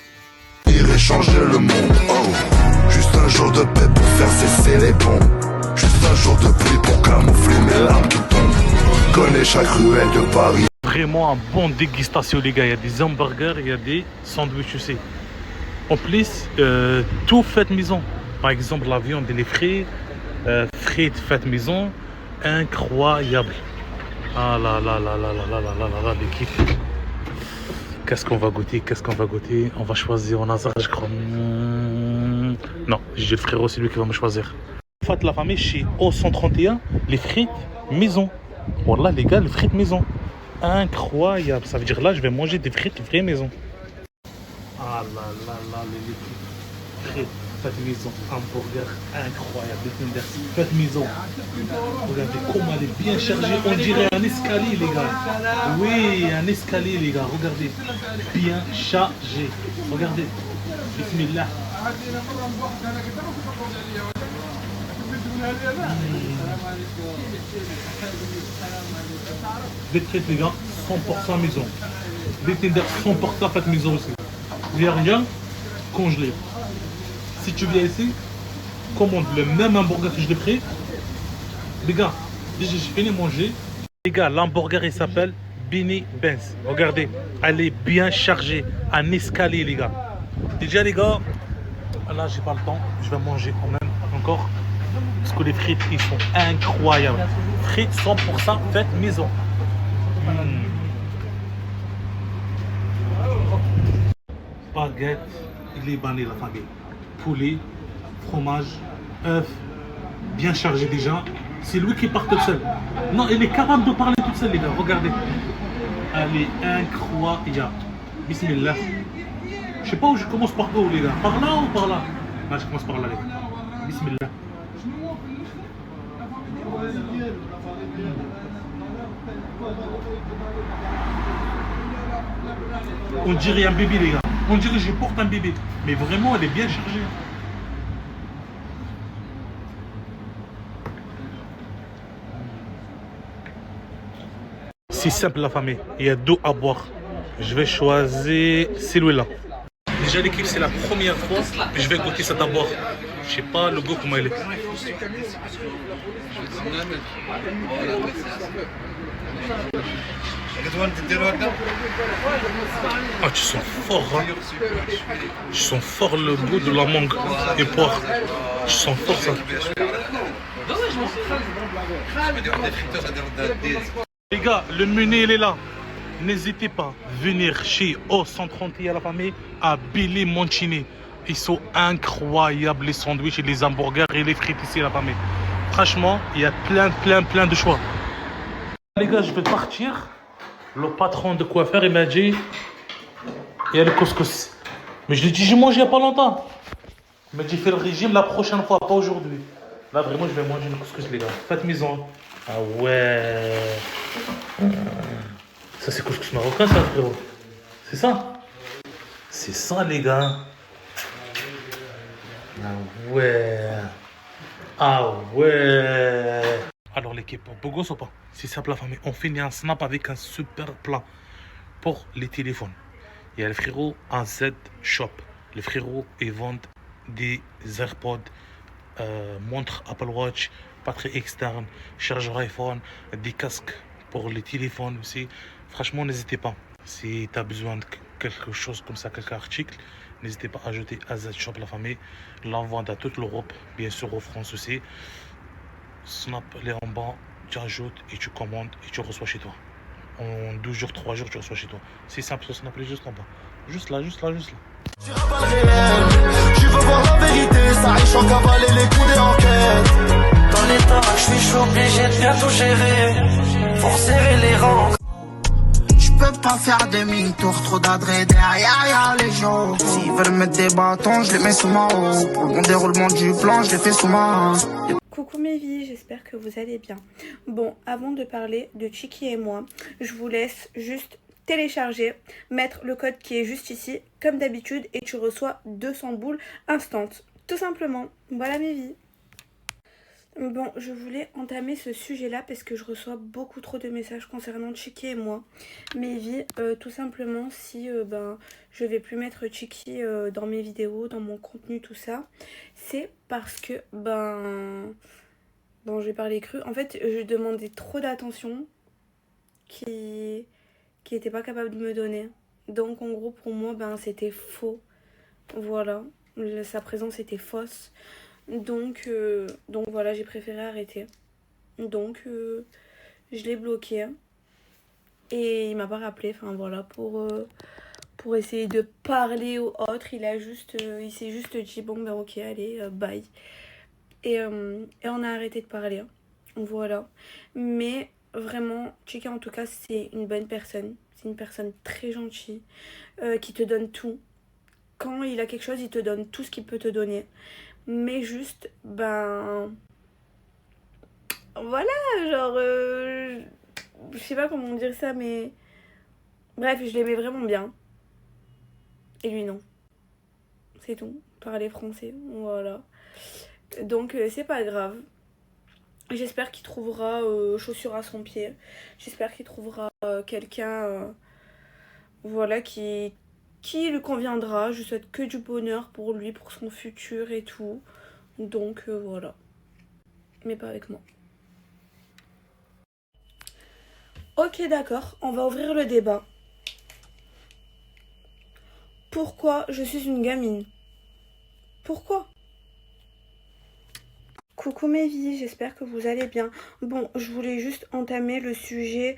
Irait changer le monde, oh. Juste un jour de paix pour faire cesser les ponts. Juste un jour de pluie pour camoufler mes larmes qui tombent. Connais chaque ruelle de Paris. Vraiment un bon dégustation, les gars. Il y a des hamburgers, il y a des sandwichs aussi. En plus, tout fait maison. Par exemple, la viande et les frites faites maison. Incroyable. Ah là là là là là là là là là, l'équipe. Qu'est-ce qu'on va goûter? Qu'est-ce qu'on va goûter? On va choisir en hasard, je crois. Non, j'ai le frérot, c'est lui qui va me choisir. En fait, la famille, chez O131, les frites maison. Voilà, les gars, les frites maison. Incroyable. Ça veut dire là, je vais manger des frites vraies maison. Ah là là là, les frites faites maison. Hamburger incroyable. Les tenders faites maison. Regardez comment elle est bien chargée. On dirait un escalier, les gars. Oui, un escalier, les gars. Regardez. Bien chargé. Regardez. Bismillah. Des frites, les gars, 100% maison. Des tenders 100% faites maison aussi. Il n'y a rien congelé. Si tu viens ici, commande le même hamburger que je l'ai pris. Les gars, déjà j'ai fini de manger. Les gars, l'hamburger il s'appelle Benny Benz. Regardez, elle est bien chargée. Un escalier, les gars. Déjà, les gars, là j'ai pas le temps. Je vais manger quand même encore. Parce que les frites, ils sont incroyables. Frites 100% faites maison. Baguette libanais, la famille. Poulet, fromage, œuf, bien chargé déjà. C'est lui qui part tout seul. Non, il est capable de parler tout seul, les gars. Regardez. Elle est incroyable. Bismillah. Je sais pas où je commence par où, les gars. Par là ou par là? Non, je commence par là, les gars. Bismillah. On dirait un bébé, les gars. On dirait que je porte un bébé. Mais vraiment, elle est bien chargée. C'est simple, la famille. Il y a d'eau à boire. Je vais choisir celui-là. Déjà, l'équipe, c'est la première fois. Je vais goûter ça d'abord. Je sais pas le goût comment il est. Ah, tu sens fort, hein. Tu sens fort le goût de la mangue et poire. Tu sens fort ça. Les gars, le menu il est là. N'hésitez pas à venir chez O131 la famille à Billy Moncini. Ils sont incroyables les sandwichs et les hamburgers et les frites ici la famille. Franchement, il y a plein de choix. Les gars, je vais partir. Le patron de coiffeur, il m'a dit il y a le couscous. Mais je lui ai dit, j'ai mangé il n'y a pas longtemps. Il m'a dit, fais le régime la prochaine fois, pas aujourd'hui. Là, vraiment, je vais manger le couscous, les gars. Faites maison. Ah ouais. Ça, c'est couscous marocain, ça, frérot. C'est ça? C'est ça, les gars. Ah ouais. Ah ouais. Alors l'équipe, beau gosse ou pas? C'est simple la famille. On finit un snap avec un super plat pour les téléphones. Il y a le frérot en Z Shop. Les frérots, ils vendent des AirPods, montres Apple Watch, batterie externe, chargeur iPhone, des casques pour les téléphones aussi. Franchement, n'hésitez pas. Si tu as besoin de quelque chose comme ça, quelques articles, n'hésitez pas à ajouter AZ Shop la famille. Là, on vend à toute l'Europe, bien sûr en France aussi. Snap les en bas, tu ajoutes et tu commandes et tu reçois chez toi. En 12 jours, 3 jours, tu reçois chez toi. C'est simple, ce snap, juste en bas. Juste là. Tu rabats le réel, tu veux voir la vérité, ça riche en cavale et les coups des enquêtes. Dans l'état, je suis obligé de bien tout gérer, pour serrer les rangs. Je peux pas faire demi-tour, trop d'adresse derrière, y'a les gens. S'ils veulent mettre des bâtons, je les mets sous ma haut. Pour le bon déroulement du plan, je les fais sous ma main. Coucou mes vies, j'espère que vous allez bien. Bon, avant de parler de Chiki et moi, je vous laisse juste télécharger, mettre le code qui est juste ici, comme d'habitude, et tu reçois 200 boules instant. Tout simplement. Voilà mes vies. Bon, je voulais entamer ce sujet-là parce que je reçois beaucoup trop de messages concernant Chiki et moi. Mes vies, tout simplement, si je vais plus mettre Chiki dans mes vidéos, dans mon contenu, tout ça, c'est parce que, je vais parler cru. En fait, je demandais trop d'attention qui n'était pas capable de me donner. Donc, en gros, pour moi, c'était faux. Voilà, sa présence était fausse. Donc voilà, j'ai préféré arrêter. Donc je l'ai bloqué et il m'a pas rappelé. Enfin voilà, pour essayer de parler aux autres, il s'est juste dit bon ok, allez, bye. Et on a arrêté de parler. Voilà. Mais vraiment, Chiki en tout cas, c'est une bonne personne. C'est une personne très gentille qui te donne tout. Quand il a quelque chose, il te donne tout ce qu'il peut te donner. Mais juste, voilà, genre, je sais pas comment dire ça, mais bref, je l'aimais vraiment bien. Et lui, non. C'est tout. Parler français, voilà. Donc, c'est pas grave. J'espère qu'il trouvera chaussure à son pied. J'espère qu'il trouvera quelqu'un, voilà, qui lui conviendra. Je souhaite que du bonheur pour lui, pour son futur et tout. Donc voilà. Mais pas avec moi. Ok, d'accord, on va ouvrir le débat. Pourquoi je suis une gamine? Pourquoi? Coucou mes vies, j'espère que vous allez bien. Bon, je voulais juste entamer le sujet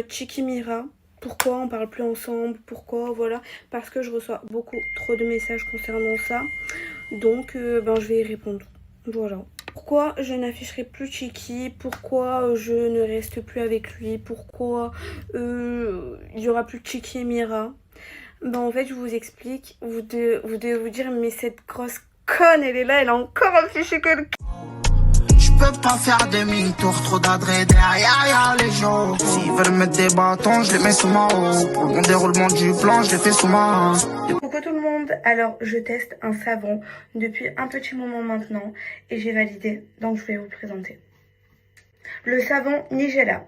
Chiki Mira. Pourquoi on parle plus ensemble? Pourquoi? Voilà. Parce que je reçois beaucoup trop de messages concernant ça. Donc, je vais y répondre. Voilà. Pourquoi je n'afficherai plus Chiki? Pourquoi je ne reste plus avec lui? Pourquoi il n'y aura plus Chiki et Mira? Ben en fait je vous explique, vous devez vous dire mais cette grosse conne elle est là, elle a encore affiché quelqu'un. Je peux pas faire demi-tour, trop d'adresse derrière, y'a les gens. S'ils veulent mettre des bâtons, je les mets sous ma haut. Pour le bon déroulement du plan, je les fais sous ma. Coucou tout le monde, alors je teste un savon depuis un petit moment maintenant et j'ai validé, donc je vais vous le présenter. Le savon Nigella.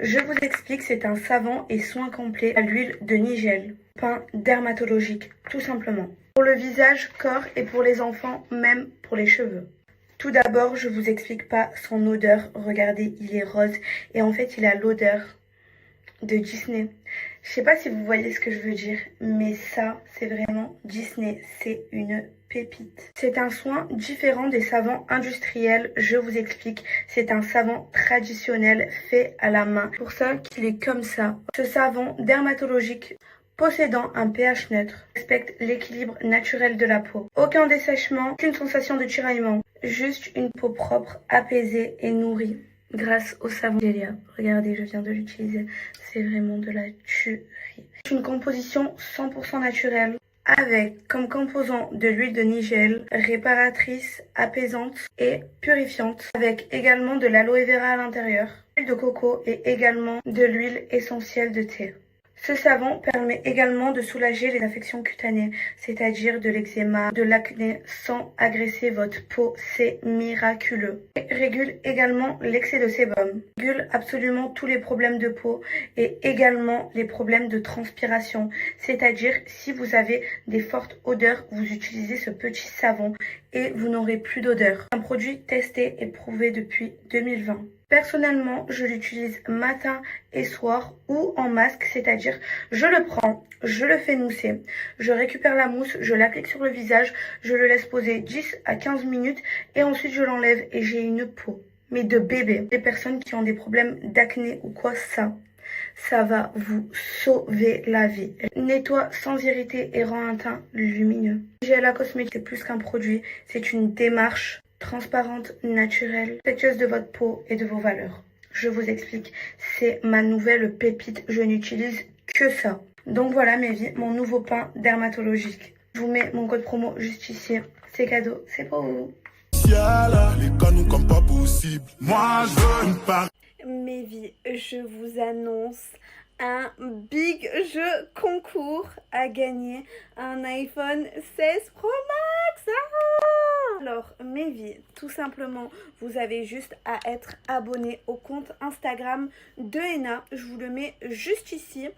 Je vous explique, c'est un savon et soin complet à l'huile de nigel, pain dermatologique, tout simplement. Pour le visage, corps et pour les enfants, même pour les cheveux. Tout d'abord, je vous explique pas son odeur. Regardez, il est rose et en fait, il a l'odeur de Disney. Je sais pas si vous voyez ce que je veux dire, mais ça, c'est vraiment Disney. C'est une pépite. C'est un soin différent des savons industriels. Je vous explique. C'est un savon traditionnel fait à la main. Pour ça qu'il est comme ça. Ce savon dermatologique possédant un pH neutre respecte l'équilibre naturel de la peau. Aucun dessèchement, aucune sensation de tiraillement. Juste une peau propre, apaisée et nourrie. Grâce au savon Delia. Regardez, je viens de l'utiliser. C'est vraiment de la tuerie. C'est une composition 100% naturelle avec comme composant de l'huile de nigel, réparatrice, apaisante et purifiante, avec également de l'aloe vera à l'intérieur, l'huile de coco et également de l'huile essentielle de thé. Ce savon permet également de soulager les affections cutanées, c'est-à-dire de l'eczéma, de l'acné, sans agresser votre peau. C'est miraculeux. Et régule également l'excès de sébum. Régule absolument tous les problèmes de peau et également les problèmes de transpiration. C'est-à-dire, si vous avez des fortes odeurs, vous utilisez ce petit savon et vous n'aurez plus d'odeur. Un produit testé et prouvé depuis 2020. Personnellement, je l'utilise matin et soir ou en masque, c'est-à-dire je le prends, je le fais mousser, je récupère la mousse, je l'applique sur le visage, je le laisse poser 10 à 15 minutes et ensuite je l'enlève et j'ai une peau, mais de bébé. Les personnes qui ont des problèmes d'acné ou quoi, ça va vous sauver la vie. Nettoie sans irriter et rend un teint lumineux. Nigella Cosmétique, c'est plus qu'un produit, c'est une démarche transparente, naturelle, respectueuse de votre peau et de vos valeurs. Je vous explique, c'est ma nouvelle pépite, je n'utilise que ça. Donc voilà mes vies, mon nouveau pain dermatologique. Je vous mets mon code promo juste ici, c'est cadeau, c'est pour vous. Les canons comme pas possible. Moi je veux une part. Mes vies, je vous annonce un big jeu concours à gagner un iPhone 16 Pro Max. Alors, mes vies, tout simplement, vous avez juste à être abonné au compte Instagram de Ena. Je vous le mets juste ici.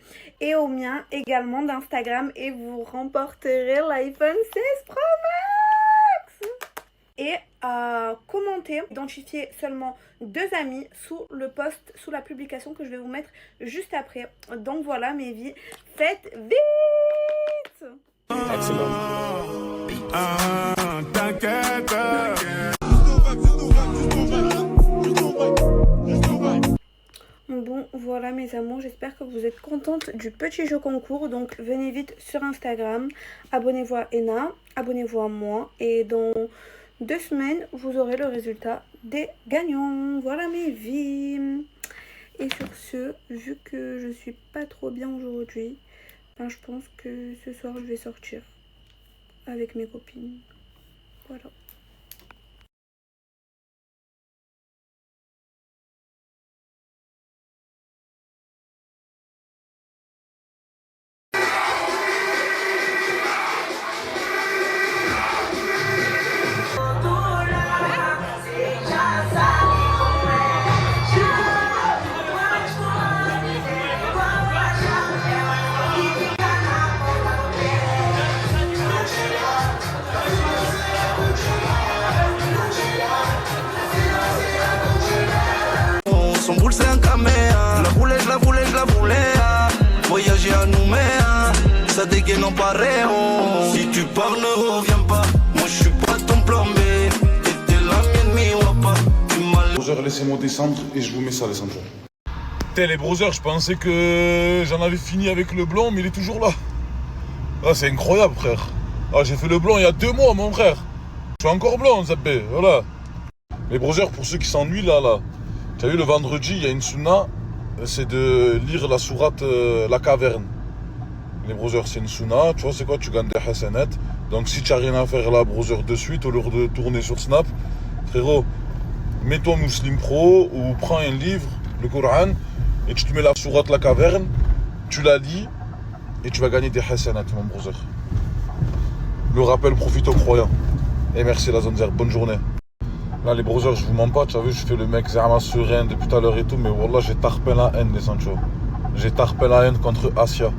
Et au mien également d'Instagram. Et vous remporterez l'iPhone 16 Pro Max. Et commenter, identifier seulement 2 amis sous le post, sous la publication que je vais vous mettre juste après. Donc voilà mes vies, faites vite. Excellent. T'inquiète. Bon voilà mes amours, j'espère que vous êtes contentes du petit jeu concours. Donc venez vite sur Instagram, abonnez-vous à Ena, abonnez-vous à moi et dans 2 semaines, vous aurez le résultat des gagnants. Voilà mes vies. Et sur ce, vu que je suis pas trop bien aujourd'hui, ben je pense que ce soir, je vais sortir avec mes copines. Voilà. Son boule c'est un caméa. Je la voulais voyager à Nouméa. Ça dégaine en paréon. Si tu pars ne reviens pas. Moi je suis pas ton plan B. T'étais la mienne mi pas. Tu m'as. Brother, laissez-moi descendre et je vous mets ça, Alessandro. Putain, les brothers, je pensais que j'en avais fini avec le blond, mais il est toujours là. Ah, c'est incroyable, frère. Ah, j'ai fait le blond il y a 2 mois, mon frère. Je suis encore blond, Zappé, voilà. Les brothers, pour ceux qui s'ennuient là. Tu as vu, le vendredi, il y a une sunna, c'est de lire la sourate La Caverne. Les brothers, c'est une sunna, tu vois, c'est quoi? Tu gagnes des hasanettes. Donc si tu n'as rien à faire là, brother, de suite, au lieu de tourner sur Snap, frérot, mets-toi Muslim Pro ou prends un livre, le Coran, et tu te mets la sourate La Caverne, tu la lis, et tu vas gagner des hasanettes, mon brother. Le rappel profite aux croyants. Et merci la Zonzer, bonne journée. Là les brothers, je vous mens pas, tu as vu, je fais le mec Zama serein depuis tout à l'heure et tout, mais wallah j'ai tarpé la haine les Sancho. J'ai tarpé la haine contre Asia.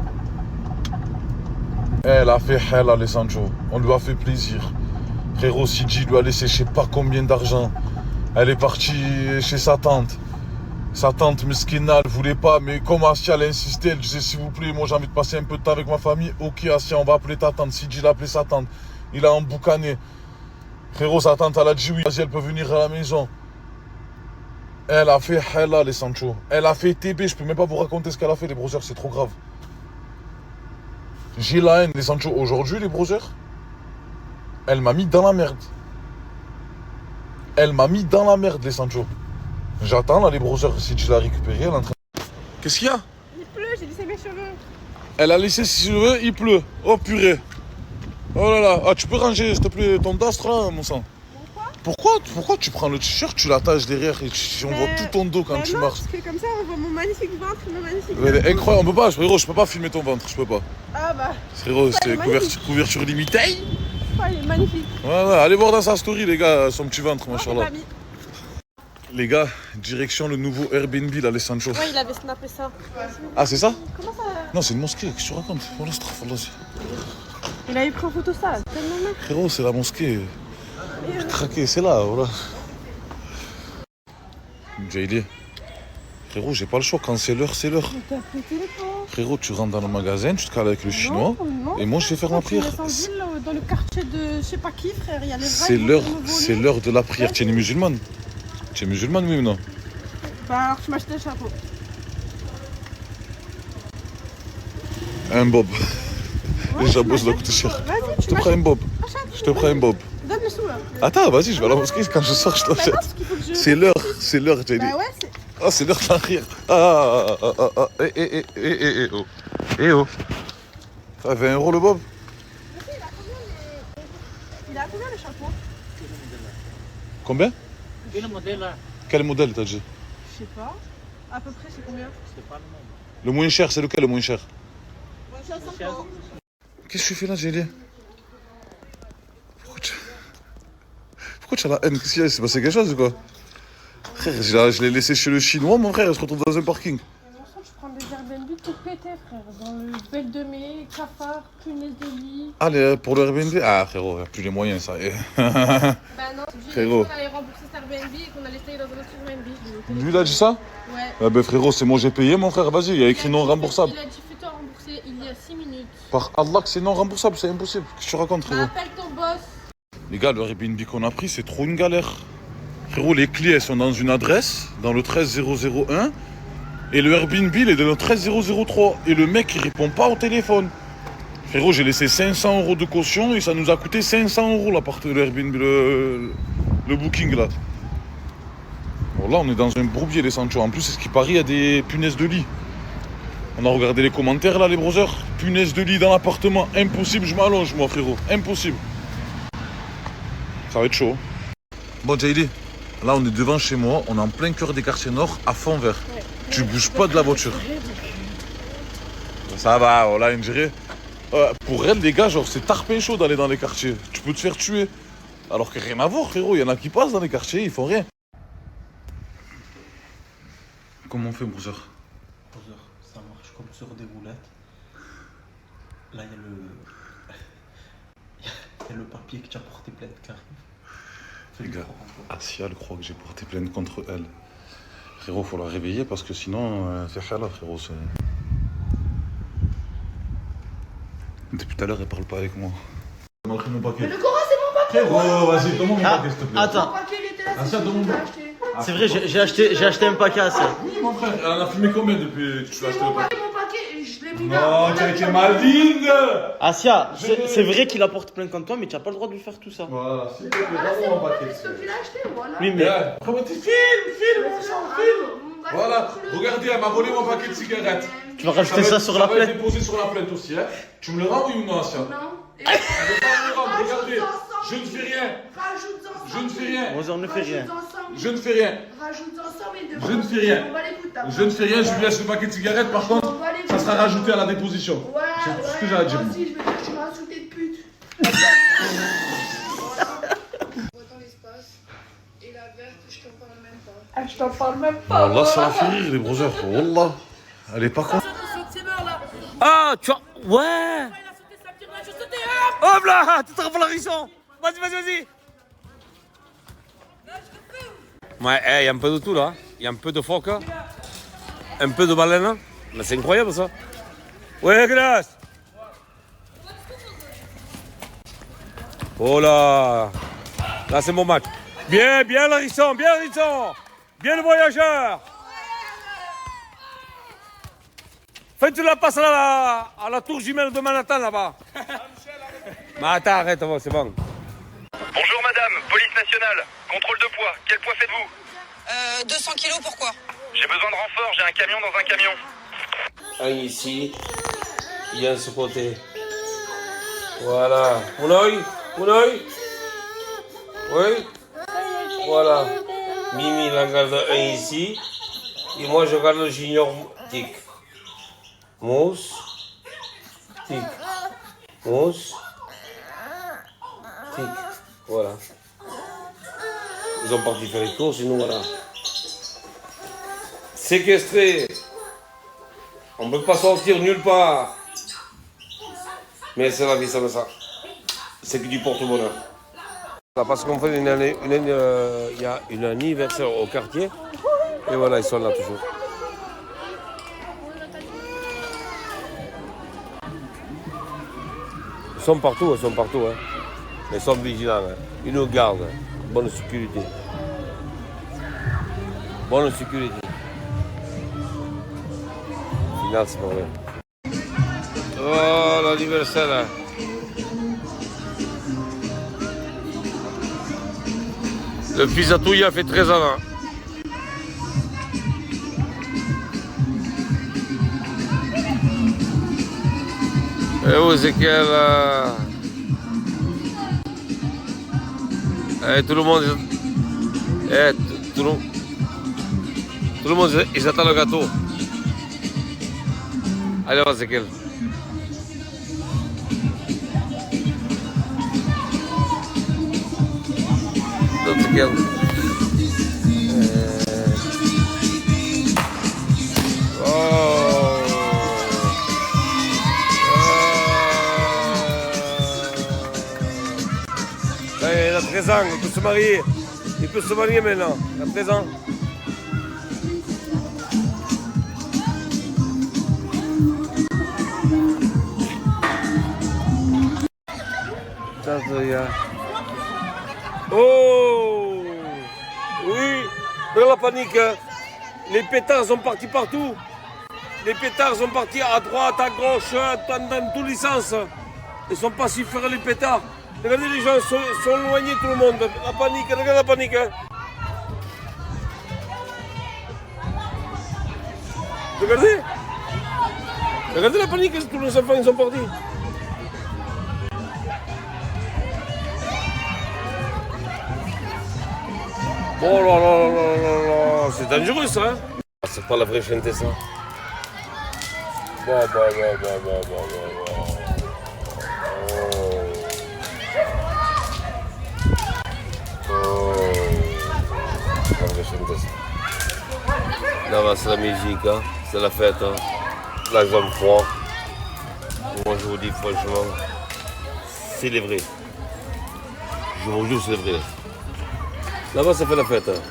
Elle a fait hell à les Sancho, on lui a fait plaisir. Frérot Sidi lui a laissé je sais pas combien d'argent. Elle est partie chez sa tante. Sa tante Meskina, elle voulait pas, mais comme Asia elle insistait, elle disait s'il vous plaît, moi j'ai envie de passer un peu de temps avec ma famille. Ok Asia, on va appeler ta tante. Sidi l'a appelé sa tante. Il a emboucané. Frérot, sa tante, elle a dit oui, vas-y, elle peut venir à la maison. Elle a fait hella, les Sancho. Elle a fait TB, je peux même pas vous raconter ce qu'elle a fait, les brothers, c'est trop grave. J'ai la haine, les Sancho. Aujourd'hui, les brothers, elle m'a mis dans la merde. Elle m'a mis dans la merde, les Sancho. J'attends, là, les brothers, si tu l'as récupéré, elle est en train... Qu'est-ce qu'il y a? Il pleut, j'ai laissé mes cheveux. Elle a laissé ses cheveux, il pleut. Oh, purée. Oh là là, ah, tu peux ranger s'il te plaît ton dastre là, mon sang. Pourquoi tu prends le t-shirt, tu l'attaches derrière et on voit tout ton dos quand tu non, marches. Parce que comme ça on voit mon magnifique ventre, mon magnifique Elle est incroyable, on peut pas, frérot, je peux pas filmer ton ventre, je peux pas. Ah bah. Frérot, c'est couverture limitée. Oh, il est magnifique. Voilà, allez voir dans sa story les gars, son petit ventre, machallah. Mis. Les gars, direction le nouveau Airbnb là, les Sancho. Ouais, il avait snappé ça. Ah, c'est ça? Comment ça? Non, c'est une mosquée, qu'est-ce que tu racontes? Il avait pris en photo ça, tellement mec. Frérot, c'est la mosquée. J'ai craqué, c'est là, voilà. Jaili. Frérot, j'ai pas le choix, quand c'est l'heure, c'est l'heure. Frérot, tu rentres dans le magasin, tu te cales avec le chinois, et moi je vais faire ma prière. Dans le quartier de je sais pas qui, frère, il y a les C'est l'heure de la prière. Tu es musulmane? Tu es musulmane, oui ou non? Bah alors tu m'achètes un chapeau. Un bob. Les chapeaux, ça doit coûter cher. Je te prends un bob. Je te prends un bob. Donne le sou là. Attends, vas-y, je vais à la mosquée, quand je sors, je t'achète. C'est l'heure, Jaili. Bah ouais, c'est... Ah, c'est l'heure de la prière. Oh. Ça fait 1 € le bob? Il a combien le chapeau? Combien? Quel modèle là? Quel modèle t'as dit? Je sais pas. À peu près c'est combien? C'est pas le même. Le moins cher, c'est lequel le moins cher? Qu'est-ce que tu fais là, Jaili? Pourquoi tu as la haine? Qu'est-ce qu'il y a? C'est passé quelque chose ou quoi? Frère, je l'ai laissé chez le chinois, mon frère, elle se retrouve dans un parking. Je prends des Airbnb tout pété, frère. Dans le Belle de Mai, cafard, punaise de lit. Allez, pour le Airbnb? Ah, frérot, il n'y a plus les moyens, ça. Bah non, j'ai dit frérot. qu'on allait rembourser cet Airbnb et qu'on allait essayer dans un autre Airbnb. Lui, il a dit ça? Ouais. Ah ben frérot, c'est moi j'ai payé, mon frère, vas-y, il y a écrit non remboursable. Il a dit fais-toi rembourser il y a 6 minutes. Par Allah que c'est non remboursable, c'est impossible. Qu'est-ce que tu racontes, frérot? Appelle ton boss. Les gars, le Airbnb qu'on a pris, c'est trop une galère. Frérot, les clés, elles sont dans une adresse, dans le 13001. Et le Airbnb, il est dans le 13003. Et le mec, il répond pas au téléphone. Frérot, j'ai laissé 500 € de caution et ça nous a coûté 500 € le Airbnb, le booking là. Bon, là, on est dans un bourbier, les Sancho. En plus, c'est ce qui paraît, il y a des punaises de lit. On a regardé les commentaires là, les brothers. Punaises de lit dans l'appartement, impossible, je m'allonge, moi, frérot. Impossible. Ça va être chaud. Bon, Jaili, là, on est devant chez moi. On est en plein cœur des quartiers nord, à fond vert. Ouais. Tu bouges pas de la voiture. Ça va, oh là, on dirait. Pour elle, les gars, genre, c'est tarpin chaud d'aller dans les quartiers. Tu peux te faire tuer. Alors que rien à voir, frérot. Il y en a qui passent dans les quartiers, ils font rien. Comment on fait, brother? Ça marche comme sur des roulettes. Là, il y a le papier que tu as porté plainte qui arrive. Les gars, Asia, elle croit que j'ai porté plainte contre elle. Frérot, faut la réveiller parce que sinon, c'est là, frérot. Depuis tout à l'heure, elle parle pas avec moi. Elle m'a pris mon paquet. Mais le Coran, c'est mon paquet. Frérot, vas-y, donne-moi mon paquet, s'il te plaît. Attends. Mon paquet, il était là. Asia, donne-moi. C'est vrai, j'ai acheté un paquet à ça. Oui, mon frère, elle en a fumé combien depuis que tu l'as acheté le paquet? Mon paquet, je l'ai Non, tu as été maligne. Asia, c'est vrai qu'il apporte plein contre toi, mais tu n'as pas le droit de lui faire tout ça. Voilà, s'il te plaît, donne-moi mon paquet. C'est ce que tu l'as acheté, voilà. Oui, mais. Filme, Voilà, regardez, elle m'a volé mon paquet de cigarettes. Tu vas rajouter ça sur la plainte. Ça va être déposé sur la plainte aussi, hein. Tu me le rends, oui ou non, Asia? Non. Regardez, je ne fais rien. Je ne fais rien. On ne fait rien. Je ne fais rien. Rajoute ensemble et Je ne fais rien. Je ne fais rien, je lui laisse le paquet de cigarettes, par contre, ça sera rajouté à la déposition. C'est tout ce que j'ai à dire. Moi aussi, je veux dire que tu m'as insulté de pute. Dans l'espace. Et la verte, je t'en parle même pas. Ah, je t'en parle même pas. Wallah, ça va finir, les brothers. Wallah. Elle est pas con. Ah, tu as. Ouais! Hop là! Tu te rappelles la risson! Vas-y! Ouais, il y a un peu de tout là. Il y a un peu de phoque, un peu de baleine. Mais c'est incroyable ça. Ouais, grâce! Oh là! Là, c'est mon match. Bien, Larisson! Bien le voyageur! Fais-tu la passe à la tour jumelle de Manhattan là-bas. Mais attends, arrête, c'est bon. Bonjour madame, police nationale, contrôle de poids, quel poids faites-vous 200 kilos, pourquoi? J'ai besoin de renfort, j'ai un camion dans un camion. Un ici, il y a un de ce côté. Voilà. Un œil. Oui. Voilà. Mimi, il en garde un ici. Et moi, je garde le junior tic. Mousse, tic, mousse, tic, voilà. Ils ont parti faire les courses, sinon voilà. Séquestré. On ne peut pas sortir nulle part. Mais c'est la vie, ça me ça. C'est que du porte-bonheur. Parce qu'on fait il y a un anniversaire au quartier. Et voilà, ils sont là toujours. Ils sont partout. Hein. Ils sont vigilants. Hein. Ils nous gardent. Bonne sécurité. Final, c'est pas vrai. Oh, l'anniversaire là. Le fils à Touya fait 13 ans. Hein. Et où c'est qu'elle tout le monde tout le monde ils attendent le gâteau. Allez, on va c'est qu'elle. C'est qu'elle. Il a 13 ans, il peut se marier. Il peut se marier maintenant, il a 13 ans. Oh! Oui, dans la panique. Les pétards sont partis partout. Les pétards sont partis à droite, à gauche, dans tous les sens. Ils sont pas si faire les pétards. Regardez, les gens sont éloignés, tout le monde. La panique, regarde la panique. Hein. Regardez. Regardez la panique, tous les enfants ils sont partis. Oh là là là là là, c'est dangereux ça. Hein. C'est pas la vraie chanteuse ça. Bah. Là-bas, c'est la musique, hein. C'est la fête. Hein. Là, j'aime froid. Moi, je vous dis franchement, c'est les vrais. Je vous jure, c'est les vrais. Là-bas, ça fait la fête. Hein.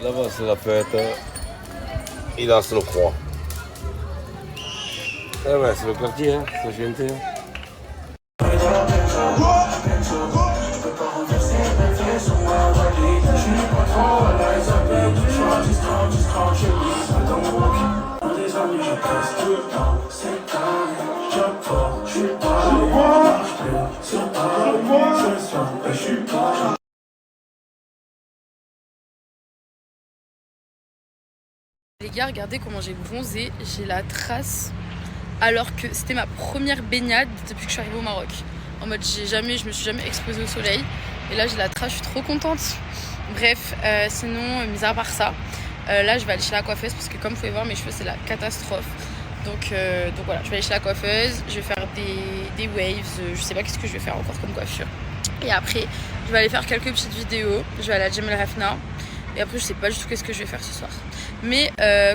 Là-bas, c'est la fête. Et là, c'est le froid. Eh ouais, c'est le quartier, hein. C'est la gente. Hein. gars, regardez comment j'ai bronzé. J'ai la trace alors que c'était ma première baignade depuis que je suis arrivée au Maroc. En mode je me suis jamais exposée au soleil. Et là j'ai la trace, je suis trop contente. Bref, sinon, mis à part ça, là je vais aller chez la coiffeuse parce que comme vous pouvez voir mes cheveux c'est la catastrophe. Donc voilà, je vais aller chez la coiffeuse, je vais faire des waves, je sais pas qu'est-ce que je vais faire encore comme coiffure. Et après, je vais aller faire quelques petites vidéos, je vais aller à Jamel Hafna. Et après, je sais pas du tout qu'est-ce que je vais faire ce soir. Mais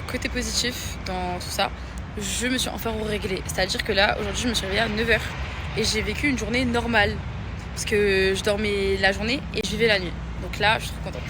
côté positif dans tout ça, je me suis enfin réglée. C'est-à-dire que là, aujourd'hui, je me suis réveillée à 9h. Et j'ai vécu une journée normale. Parce que je dormais la journée et je vivais la nuit. Donc là, je suis trop contente.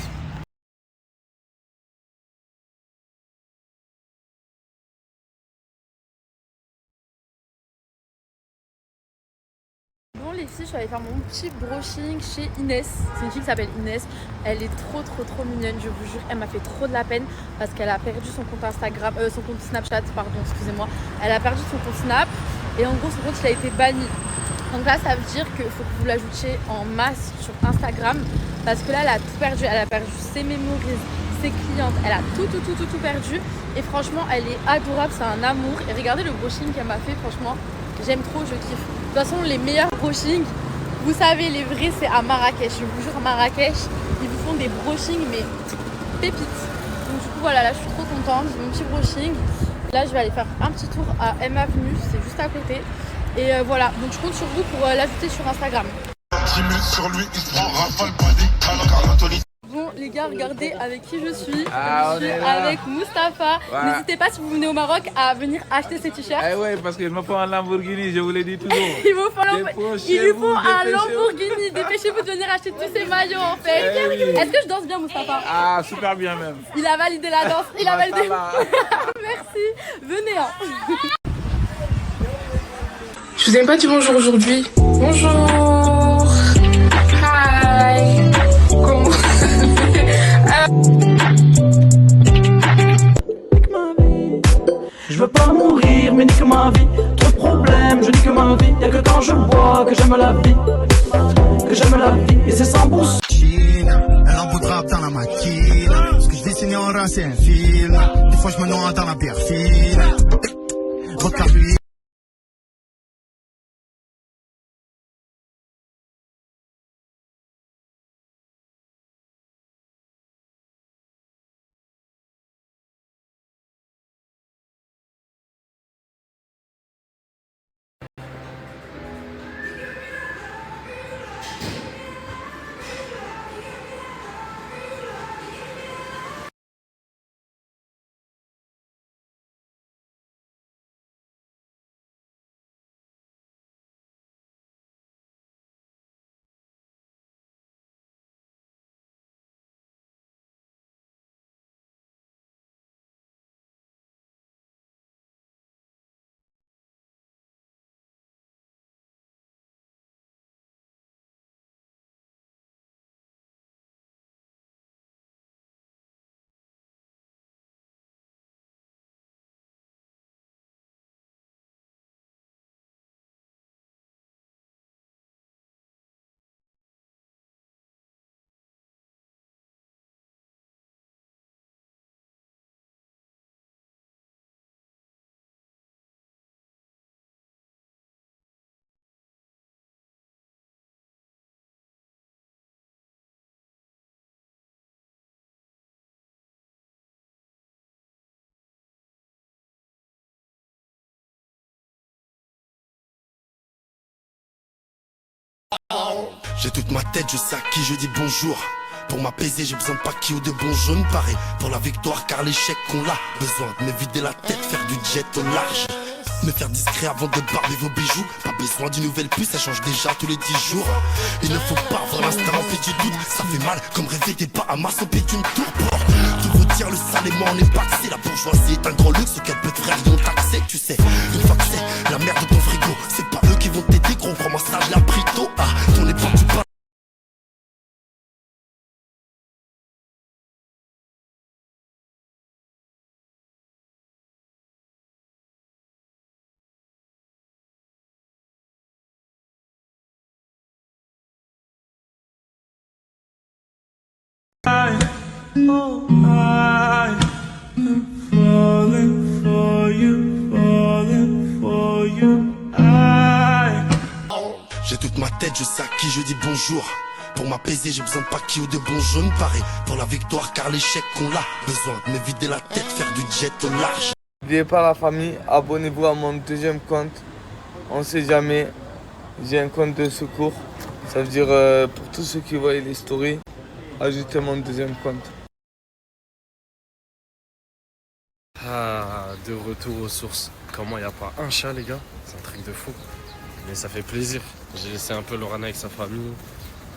Bon les filles, je suis allée faire mon petit brushing chez Inès. C'est une fille qui s'appelle Inès. Elle est trop mignonne, je vous jure. Elle m'a fait trop de la peine parce qu'elle a perdu son compte Instagram, son compte Snapchat, pardon, excusez-moi. Elle a perdu son compte Snap et en gros son compte il a été banni. Donc là ça veut dire qu'il faut que vous l'ajoutiez en masse sur Instagram parce que là elle a tout perdu. Elle a perdu ses memories, ses clientes, elle a tout perdu. Et franchement elle est adorable, c'est un amour. Et regardez le brushing qu'elle m'a fait, franchement j'aime trop, je kiffe. De toute façon, les meilleurs brushings, vous savez, les vrais, c'est à Marrakech. Je vous jure, à Marrakech, ils vous font des brushings, mais pépites. Donc du coup, voilà, là, je suis trop contente. J'ai mon petit brushing. Là, je vais aller faire un petit tour à M Avenue, c'est juste à côté. Et voilà, donc je compte sur vous pour l'ajouter sur Instagram. Bon les gars, regardez avec qui je suis. Je suis avec Mustapha. Ouais. N'hésitez pas si vous venez au Maroc à venir acheter ces t-shirts. Eh ouais, parce qu'il me faut un Lamborghini, je vous l'ai dit toujours. Il vous faut un Lamborghini. Dépêchez-vous de venir acheter tous ces maillots en fait. Eh oui. Est-ce que je danse bien Mustapha? Ah super bien même. Il a validé la danse. Il a validé. Merci. Venez hein. Je vous ai pas dit bonjour aujourd'hui. Bonjour. Hi. Comment? Je veux pas mourir, mais nique ma vie. Trop de problèmes, je nique ma vie. Y'a que quand je bois que j'aime la vie. Que j'aime la vie, et c'est sans bourse. Elle en voudra dans la maquille. Ce que je dessine en race, c'est un film. Des fois je me noie dans la bière fine. Regarde lui. J'ai toute ma tête, je sais à qui je dis bonjour. Pour m'apaiser, j'ai besoin de paquis ou de bons jaunes. Pareil pour la victoire, car l'échec qu'on l'a. Besoin de me vider la tête, faire du jet au large. Me faire discret avant de barber vos bijoux. Pas besoin d'une nouvelle puce, ça change déjà tous les 10 jours. Il ne faut pas avoir l'instinct en fait du doute. Ça fait mal comme rêver des pas à masse au pied d'une tour. Pour tout vous dire, le sale et moi on est paxé. La bourgeoisie est un gros luxe auquel peu de frères y ont accès. Tu sais, une fois que c'est la merde de ton frigo, c'est pas eux qui vont t'aider, gros. Crois-moi, ça je l'ai appris tôt. Ah, ton époque du pas. Oh, I J'ai toute ma tête, je sais à qui je dis bonjour. Pour m'apaiser, j'ai besoin de paquis ou de bons jaunes. Pareil pour la victoire, car l'échec qu'on l'a. Besoin de me vider la tête, faire du jet au large. N'oubliez pas la famille, abonnez-vous à mon deuxième compte. On sait jamais, j'ai un compte de secours. Ça veut dire pour tous ceux qui voient les stories, ajoutez mon deuxième compte. Ah, de retour aux sources. Comment il n'y a pas un chat, les gars? C'est un truc de fou. Mais ça fait plaisir. J'ai laissé un peu Lorana avec sa famille.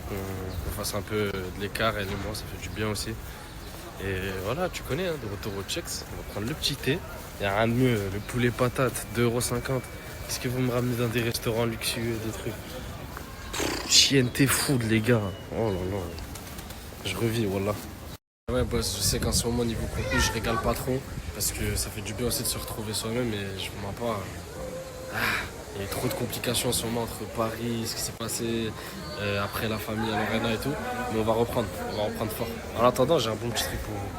Qu'on fasse un peu de l'écart, elle et moi, ça fait du bien aussi. Et voilà, tu connais, hein, de retour au Tchèques, on va prendre le petit thé. Il n'y a rien de mieux, le poulet patate, 2,50 €. Qu'est-ce que vous me ramenez dans des restaurants luxueux, des trucs? Chienne, t'es fou, les gars. Oh là là. Je revis, voilà. Ouais, boss, je sais qu'en ce moment, niveau contenu, je régale pas trop. Parce que ça fait du bien aussi de se retrouver soi-même. Et je vous mens pas. Il y a eu trop de complications en ce moment entre Paris, ce qui s'est passé après la famille à Lorena et tout. Mais on va reprendre fort. En attendant, j'ai un bon petit truc pour vous.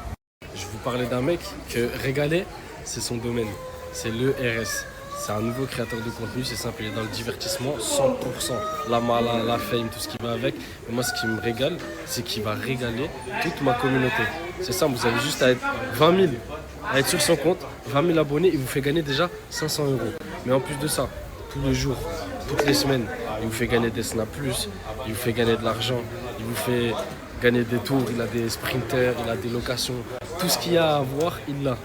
Je vais vous parler d'un mec que régaler, c'est son domaine. C'est le RS. C'est un nouveau créateur de contenu, c'est simple, il est dans le divertissement, 100%. La mala, la fame, tout ce qui va avec. Et moi, ce qui me régale, c'est qu'il va régaler toute ma communauté. C'est simple, vous avez juste à être 20 000, à être sur son compte, 20 000 abonnés, il vous fait gagner déjà 500 €. Mais en plus de ça, tous les jours, toutes les semaines, il vous fait gagner des Snap Plus, il vous fait gagner de l'argent, il vous fait gagner des tours, il a des sprinters, il a des locations. Tout ce qu'il y a à avoir, il l'a.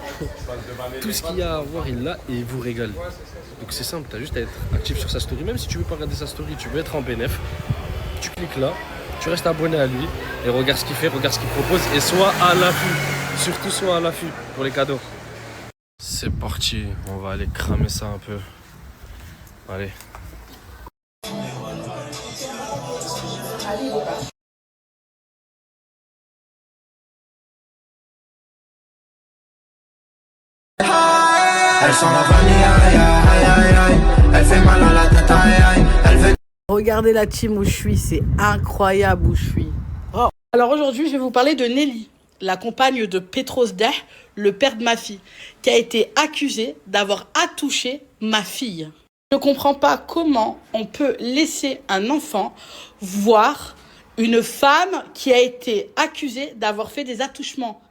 Tout ce qu'il y a à avoir, il l'a et il vous régale. Donc c'est simple, tu as juste à être actif sur sa story. Même si tu veux pas regarder sa story, tu veux être en bénéf, tu cliques là, tu restes abonné à lui et regarde ce qu'il fait, regarde ce qu'il propose et sois à l'affût. Surtout sois à l'affût pour les cadeaux. C'est parti, on va aller cramer ça un peu. Allez. Elle sent la vanille, aïe aïe aïe aïe. Elle fait mal à la tête, aïe aïe. Elle veut... Regardez la team où je suis, c'est incroyable où je suis. Oh. Alors aujourd'hui, je vais vous parler de Nelly, la compagne de Petros Deh, le père de ma fille, qui a été accusé d'avoir attouché ma fille. Je ne comprends pas comment on peut laisser un enfant voir une femme qui a été accusée d'avoir fait des attouchements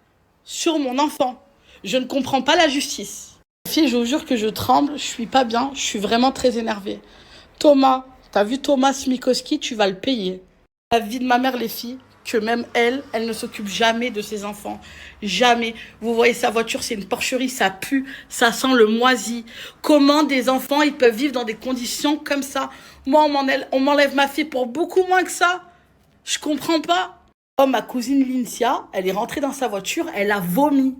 sur mon enfant. Je ne comprends pas la justice. Fille, je vous jure que je tremble, je suis pas bien, je suis vraiment très énervée. Thomas, t'as vu Thomas Smikoski, tu vas le payer. La vie de ma mère, les filles, que même elle ne s'occupe jamais de ses enfants. Jamais. Vous voyez sa voiture, c'est une porcherie, ça pue, ça sent le moisi. Comment des enfants, ils peuvent vivre dans des conditions comme ça? Moi, on m'enlève ma fille pour beaucoup moins que ça. Je comprends pas. Oh, ma cousine Lincia, elle est rentrée dans sa voiture, elle a vomi.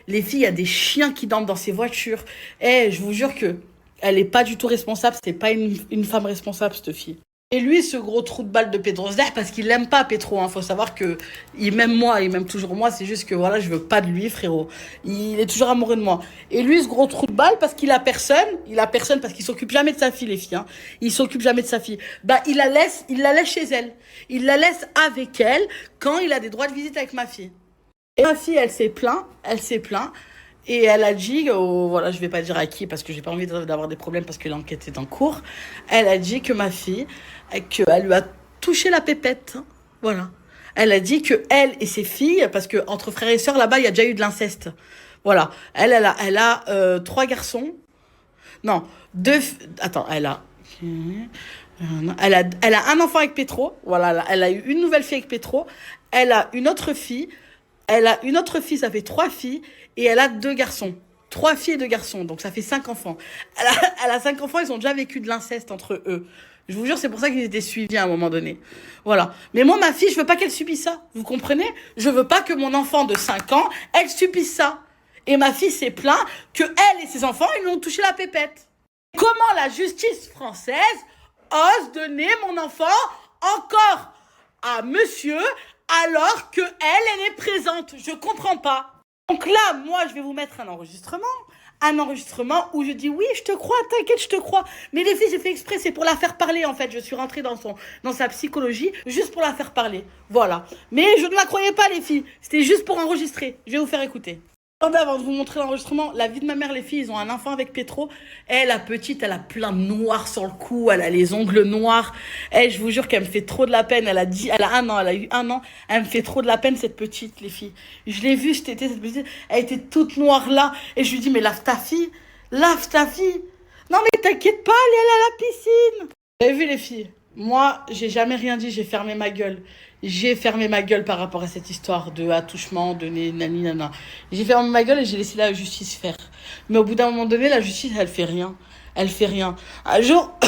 Les filles, il y a des chiens qui dorment dans ces voitures. Je vous jure que elle est pas du tout responsable, c'est pas une femme responsable, cette fille. Et lui, ce gros trou de balle de Petros Deh, parce qu'il l'aime pas, Petro, hein. Faut savoir que il m'aime moi, il m'aime toujours moi, c'est juste que voilà, je veux pas de lui, frérot. Il est toujours amoureux de moi. Et lui, ce gros trou de balle, parce qu'il a personne parce qu'il s'occupe jamais de sa fille, les filles, hein. Il s'occupe jamais de sa fille. Bah, il la laisse chez elle. Il la laisse avec elle quand il a des droits de visite avec ma fille. Et ma fille, elle s'est plaint. Et elle a dit, voilà, je vais pas dire à qui parce que j'ai pas envie d'avoir des problèmes parce que l'enquête est en cours. Elle a dit que ma fille, qu'elle lui a touché la pépette. Voilà. Elle a dit que elle et ses filles, parce que entre frères et sœurs là-bas, il y a déjà eu de l'inceste. Voilà. Elle a 3 garçons. Non, 2. Attends, elle a un enfant avec Petro. Voilà. Elle a eu une nouvelle fille avec Petro. Elle a une autre fille. Ça fait 3 filles. Et elle a 2 garçons. 3 filles et 2 garçons. Donc ça fait 5 enfants. Elle a 5 enfants, ils ont déjà vécu de l'inceste entre eux. Je vous jure, c'est pour ça qu'ils étaient suivis à un moment donné. Voilà. Mais moi, ma fille, je veux pas qu'elle subisse ça. Vous comprenez? Je veux pas que mon enfant de 5 ans, elle subisse ça. Et ma fille s'est plainte que elle et ses enfants, ils lui ont touché la pépette. Comment la justice française ose donner mon enfant encore à monsieur alors que elle est présente? Je comprends pas. Donc là, moi, je vais vous mettre un enregistrement où je dis oui, je te crois, t'inquiète, je te crois. Mais les filles, j'ai fait exprès, c'est pour la faire parler en fait. Je suis rentrée dans sa psychologie juste pour la faire parler. Voilà. Mais je ne la croyais pas, les filles. C'était juste pour enregistrer. Je vais vous faire écouter. Attendez, avant de vous montrer l'enregistrement, la vie de ma mère, les filles, ils ont un enfant avec Pétro. Elle, la petite, elle a plein de noirs sur le cou, elle a les ongles noirs. Elle, je vous jure qu'elle me fait trop de la peine. Elle a 1 an, elle a eu 1 an. Elle me fait trop de la peine, cette petite, les filles. Je l'ai vue cet été, cette petite, elle était toute noire là. Et je lui dis, mais lave ta fille. Lave ta fille. Non, mais t'inquiète pas, elle est à la piscine. Vous avez vu, les filles? Moi, j'ai jamais rien dit, j'ai fermé ma gueule. J'ai fermé ma gueule par rapport à cette histoire de attouchement, de nani nana. J'ai fermé ma gueule et j'ai laissé la justice faire. Mais au bout d'un moment donné, la justice, elle fait rien. Elle fait rien. Un jour,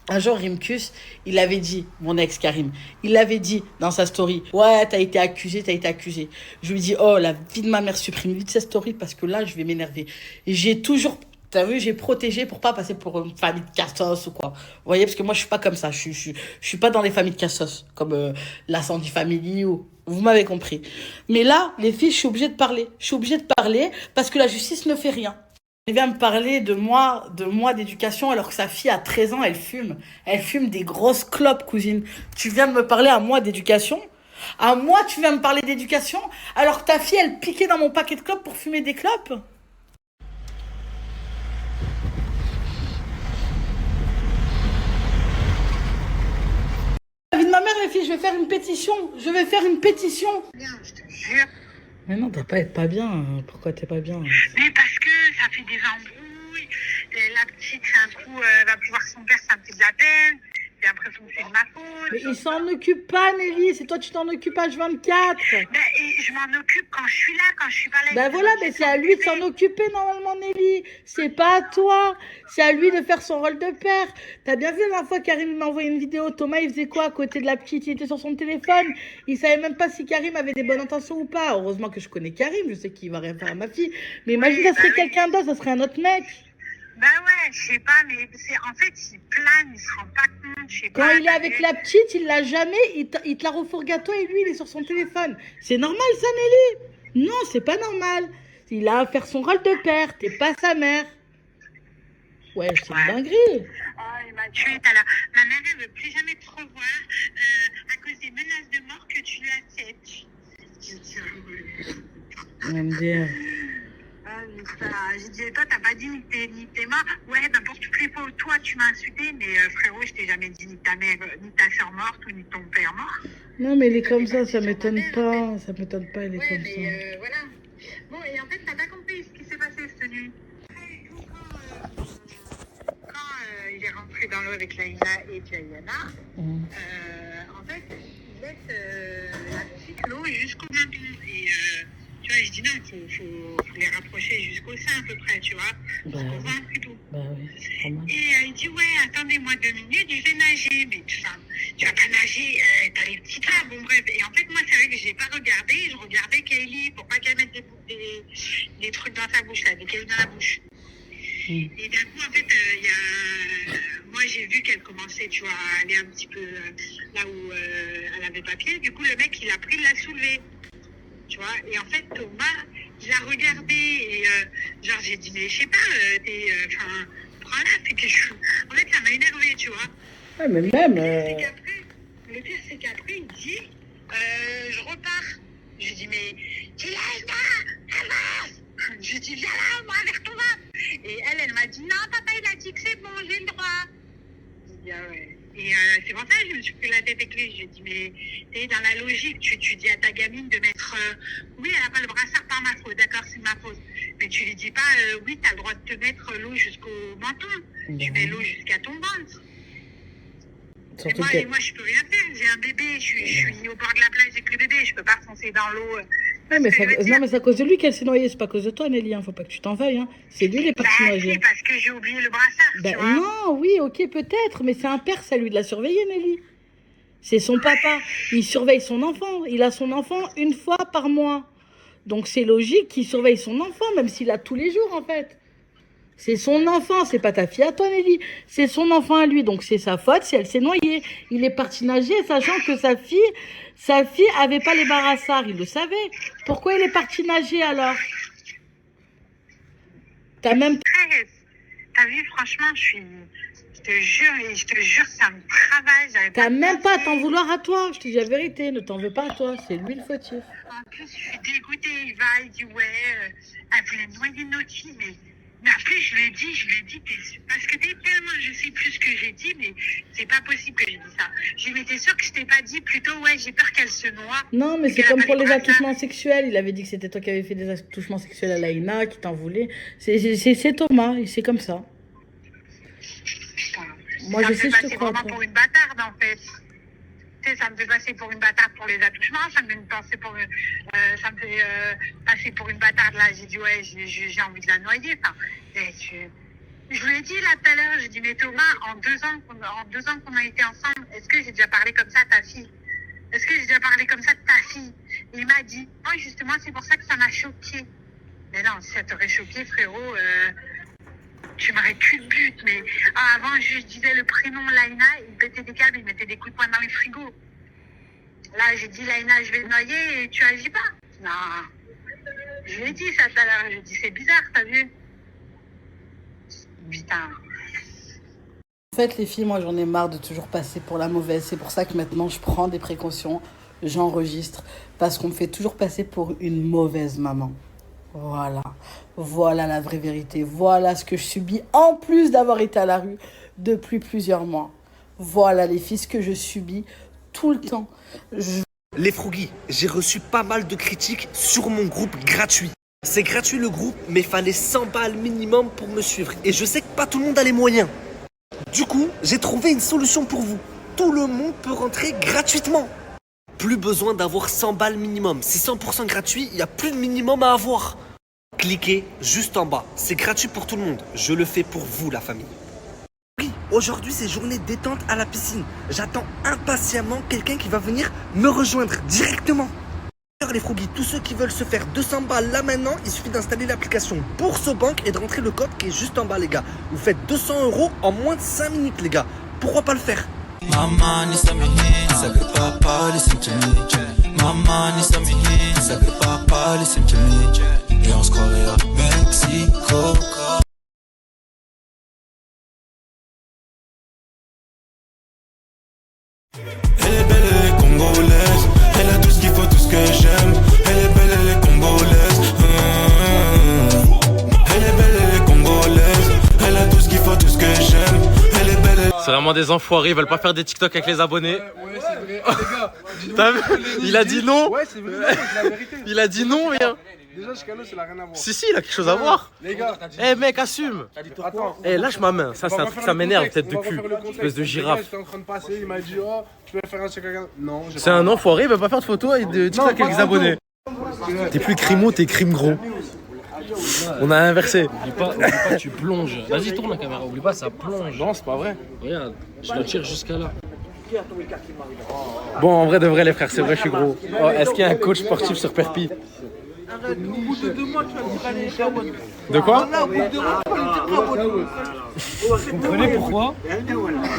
Rimkus, il avait dit, mon ex Karim, il avait dit dans sa story, ouais, t'as été accusé, t'as été accusé. Je lui dis, oh, la vie de ma mère, supprime vite cette story parce que là, je vais m'énerver. Et j'ai toujours... T'as vu, j'ai protégé pour pas passer pour une famille de cassos ou quoi. Vous voyez, parce que moi, je suis pas comme ça. Je suis pas dans les familles de cassos, comme la Sandy Family ou... Vous m'avez compris. Mais là, les filles, je suis obligée de parler. Je suis obligée de parler parce que la justice ne fait rien. Elle vient me parler de moi d'éducation, alors que sa fille a 13 ans, elle fume. Elle fume des grosses clopes, cousine. Tu viens de me parler à moi d'éducation? À moi, tu viens me parler d'éducation? Alors que ta fille, elle piquait dans mon paquet de clopes pour fumer des clopes? Ma mère, les filles, je vais faire une pétition. Je vais faire une pétition. Bien, je te jure. Mais non, t'as pas être pas bien. Pourquoi t'es pas bien? Mais parce que ça fait des embrouilles. Et la petite, un coup, va plus voir son père, ça me fait de la peine. J'ai l'impression que c'est de ma faute. Mais il s'en occupe pas, Nelly. C'est toi, tu t'en occupes H24. Ben, et je m'en occupe quand je suis là, quand je suis pas là. Ben voilà, mais c'est à lui de s'en occuper normalement, Nelly. C'est pas à toi. C'est à lui de faire son rôle de père. T'as bien vu la dernière fois, Karim m'a envoyé une vidéo. Thomas, il faisait quoi à côté de la petite? Il était sur son téléphone. Il savait même pas si Karim avait des bonnes intentions ou pas. Heureusement que je connais Karim. Je sais qu'il va rien faire à ma fille. Mais imagine, ça serait quelqu'un d'autre. Ça serait un autre mec. Bah ouais, je sais pas, mais c'est en fait, il plane, il se rend pas compte, je sais pas. Quand il est avec la petite, il l'a jamais, il te la refourgue à toi et lui, il est sur son téléphone. C'est normal ça, Nelly? Non, c'est pas normal. Il a à faire son rôle de père, t'es pas sa mère. Ouais, c'est une dinguerie. Oh, il m'a tué, ma mère, elle veut plus jamais te revoir à cause des menaces de mort que tu lui acceptes. MDR. J'ai dit, toi, t'as pas dit ni t'es mort. Ouais, ben pour toutes les fois où toi, tu m'as insulté, mais frérot, je t'ai jamais dit ni ta mère, ni ta soeur morte, ou ni ton père mort. Non, mais il est comme ça m'étonne pas. Ça m'étonne pas, il est comme ça. Voilà. Bon, et en fait, t'as pas compris ce qui s'est passé cette nuit. Quand il est rentré dans l'eau avec Laïla et Diana, en fait, il laisse la petite l'eau jusqu'au menton. Et tu vois, je dis non, faut les rapprocher jusqu'au sein à peu près, tu vois, jusqu'au ventre plutôt. Bah oui, c'est pas mal. Et il dit, ouais, attendez-moi 2 minutes, je vais nager. Mais tu vas pas nager, t'as les petites là, bon bref. Et en fait, moi, c'est vrai que j'ai pas regardé, je regardais Kaylee pour pas qu'elle mette des trucs dans sa bouche, là, des cailloux dans la bouche. Et d'un coup, en fait, moi, j'ai vu qu'elle commençait, tu vois, à aller un petit peu là où elle avait pas pied. Du coup, le mec, il a pris de la soulever. Tu vois, et en fait, Thomas, il a regardé et genre, j'ai dit, mais je sais pas, prends-la, c'est que en fait, ça m'a énervé, tu vois. Ouais, mais même. Le pire, c'est qu'après, il dit, je repars. Je dis, mais, Diana, avance. Je dis, viens là, moi, vers Thomas. Et elle m'a dit, non, papa, il a dit que c'est bon, j'ai le droit. Je dis, ah ouais. Et c'est pour ça que je me suis pris la tête avec lui. J'ai dit, mais t'es dans la logique, tu dis à ta gamine de mettre... oui, elle n'a pas le brassard par ma faute, d'accord, c'est ma faute. Mais tu lui dis pas, oui, t'as le droit de te mettre l'eau jusqu'au menton. Tu mets l'eau jusqu'à ton ventre. Et moi, je peux rien faire. J'ai un bébé, je suis au bord de la plage avec le bébé, je peux pas foncer dans l'eau. Ouais, mais non, mais c'est à cause de lui qu'elle s'est noyée, c'est pas à cause de toi, Nelly, hein. Faut pas que tu t'en veuilles, hein. C'est lui, il est parti nager. C'est parce que j'ai oublié le brassard, tu vois. Non, oui, ok, peut-être, mais c'est un père, ça lui de la surveiller, Nelly. C'est son papa, il surveille son enfant, il a son enfant 1 fois par mois. Donc c'est logique qu'il surveille son enfant, même s'il a tous les jours, en fait. C'est son enfant, c'est pas ta fille à toi, Nelly. C'est son enfant à lui, donc c'est sa faute si elle s'est noyée. Il est parti nager, sachant que sa fille avait pas les brassards, il le savait. Pourquoi il est parti nager alors? T'as même... T'as vu, franchement, je te jure, ça me travaille. T'as même pas à t'en vouloir à toi. Je te dis la vérité, ne t'en veux pas à toi. C'est lui le fautif. En plus, je suis dégoûtée. Il dit ouais, elle voulait noyer notre fille, mais après, je lui ai dit, parce que t'es tellement, je sais plus ce que j'ai dit, mais c'est pas possible que j'ai dit ça. Je lui m'étais sûre que je t'ai pas dit, plutôt, ouais, j'ai peur qu'elle se noie. Non, mais c'est comme pour les attouchements sexuels. Il avait dit que c'était toi qui avais fait des attouchements sexuels à Laïna, qui t'en voulait. C'est Thomas, c'est comme ça. Moi, je sais, je te crois. C'est vraiment pour une bâtarde, en fait. Tu sais, ça me fait passer pour une bâtarde pour les attouchements, ça me fait passer pour une bâtarde, là. J'ai dit, ouais, j'ai envie de la noyer. Enfin, je lui ai dit, là, tout à l'heure, j'ai dit, mais Thomas, en 2 ans qu'on a été ensemble, est-ce que j'ai déjà parlé comme ça à ta fille? Est-ce que j'ai déjà parlé comme ça de ta fille? Et il m'a dit, oh, justement, c'est pour ça que ça m'a choqué. Mais non, si ça t'aurait choqué, frérot, tu m'aurais cul de but. Mais avant, je disais le prénom Laïna, il pétait des câbles, il mettait des coups de poing dans les frigos. Là, j'ai dit Laïna, je vais te noyer et tu agis pas. Non. Je lui ai dit ça tout à l'heure. J'ai dit, c'est bizarre, t'as vu? Putain. En fait, les filles, moi, j'en ai marre de toujours passer pour la mauvaise. C'est pour ça que maintenant, je prends des précautions, j'enregistre, parce qu'on me fait toujours passer pour une mauvaise maman. Voilà la vraie vérité. Voilà ce que je subis, en plus d'avoir été à la rue depuis plusieurs mois. Voilà les filles, ce que je subis tout le temps. Les Froggy, j'ai reçu pas mal de critiques sur mon groupe gratuit. C'est gratuit le groupe, mais fallait 100 balles minimum pour me suivre. Et je sais que pas tout le monde a les moyens. Du coup, j'ai trouvé une solution pour vous. Tout le monde peut rentrer gratuitement. Plus besoin d'avoir 100 balles minimum. C'est 100% gratuit, il n'y a plus de minimum à avoir. Cliquez juste en bas. C'est gratuit pour tout le monde. Je le fais pour vous, la famille. Oui, aujourd'hui, c'est journée détente à la piscine. J'attends impatiemment quelqu'un qui va venir me rejoindre directement. Les Froggy, tous ceux qui veulent se faire 200 balles là maintenant, il suffit d'installer l'application Bourse-Banque et de rentrer le code qui est juste en bas, les gars. Vous faites 200 € en moins de 5 minutes, les gars. Pourquoi pas le faire? Mama ni samihin, sabe papa listen to me. Mama ni samihin, sabe papa listen to me. Et on se croirait à Mexico. Elle est belle, elle est congolaise. Elle a tout ce qu'il faut, tout ce que j'aime. Elle est belle, elle est congolaise. Elle est belle, elle est congolaise. Elle a tout ce qu'il faut, tout ce que j'aime. Elle est belle, elle... C'est vraiment des enfoirés, ils veulent pas faire des TikTok avec les abonnés. Ouais, c'est vrai. Les gars, t'as vu? Il a dit non. Ouais, c'est vrai, c'est la vérité. Il a dit non, rien. Déjà, Chicano, ça n'a rien à voir. Si, il a quelque chose à voir. Les gars, eh mec, assume. Attends. Lâche ma main. Ça, c'est un truc, ça m'énerve, tête de cul. Espèce de girafe. J'étais en train de passer, il m'a dit, oh, tu peux faire un check quelqu'un. Non, c'est un enfoiré, il veut pas faire de photos et de TikTok avec les abonnés. T'es plus crimo, t'es crime gros. On a inversé. Oublie pas, tu plonges. Vas-y, tourne la caméra, oublie pas, ça plonge. Non, c'est pas vrai. Regarde, je le tire jusqu'à là. Bon, en vrai de vrai, les frères, c'est vrai, je suis gros. Oh, est-ce qu'il y a un coach sportif sur Perpi? Arrête, au bout de 2 mois, tu vas dire allez, Shawan. De quoi? Là, au bout de 2 mois, tu vas dire Vous comprenez pourquoi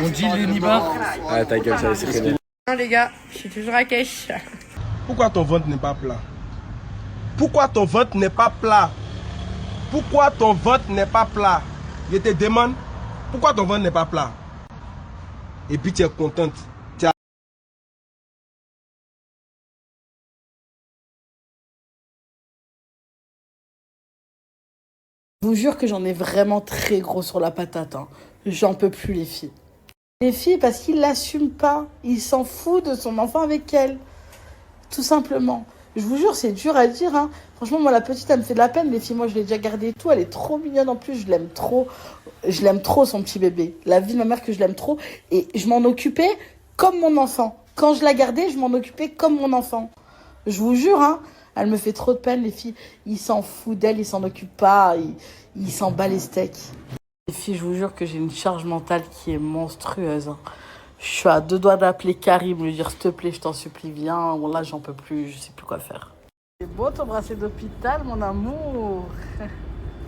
on dit les nibards? Ah, ta gueule, ça c'est fini. Non, les gars, je suis toujours à cash. Pourquoi ton ventre n'est pas plat? Pourquoi ton ventre n'est pas plat? Pourquoi ton ventre n'est pas plat? Je te demande, pourquoi ton ventre n'est pas plat? Et puis tu es contente. Je vous jure que j'en ai vraiment très gros sur la patate. Hein. J'en peux plus, les filles. Les filles, parce qu'ils l'assument pas. Il s'en fout de son enfant avec elle. Tout simplement. Je vous jure, c'est dur à dire. Hein. Franchement, moi, la petite, elle me fait de la peine. Les filles, moi, je l'ai déjà gardée et tout. Elle est trop mignonne en plus. Je l'aime trop. Je l'aime trop, son petit bébé. La vie de ma mère, que je l'aime trop. Et je m'en occupais comme mon enfant. Quand je la gardais, je m'en occupais comme mon enfant. Je vous jure, hein. Elle me fait trop de peine, les filles. Il s'en fout d'elle, il s'en occupe pas. Il s'en bat les steaks. Les filles, je vous jure que j'ai une charge mentale qui est monstrueuse. Hein. Je suis à 2 doigts d'appeler Karim, lui dire s'il te plaît, je t'en supplie, viens. Là, j'en peux plus, je sais plus quoi faire. C'est beau ton bracelet d'hôpital, mon amour.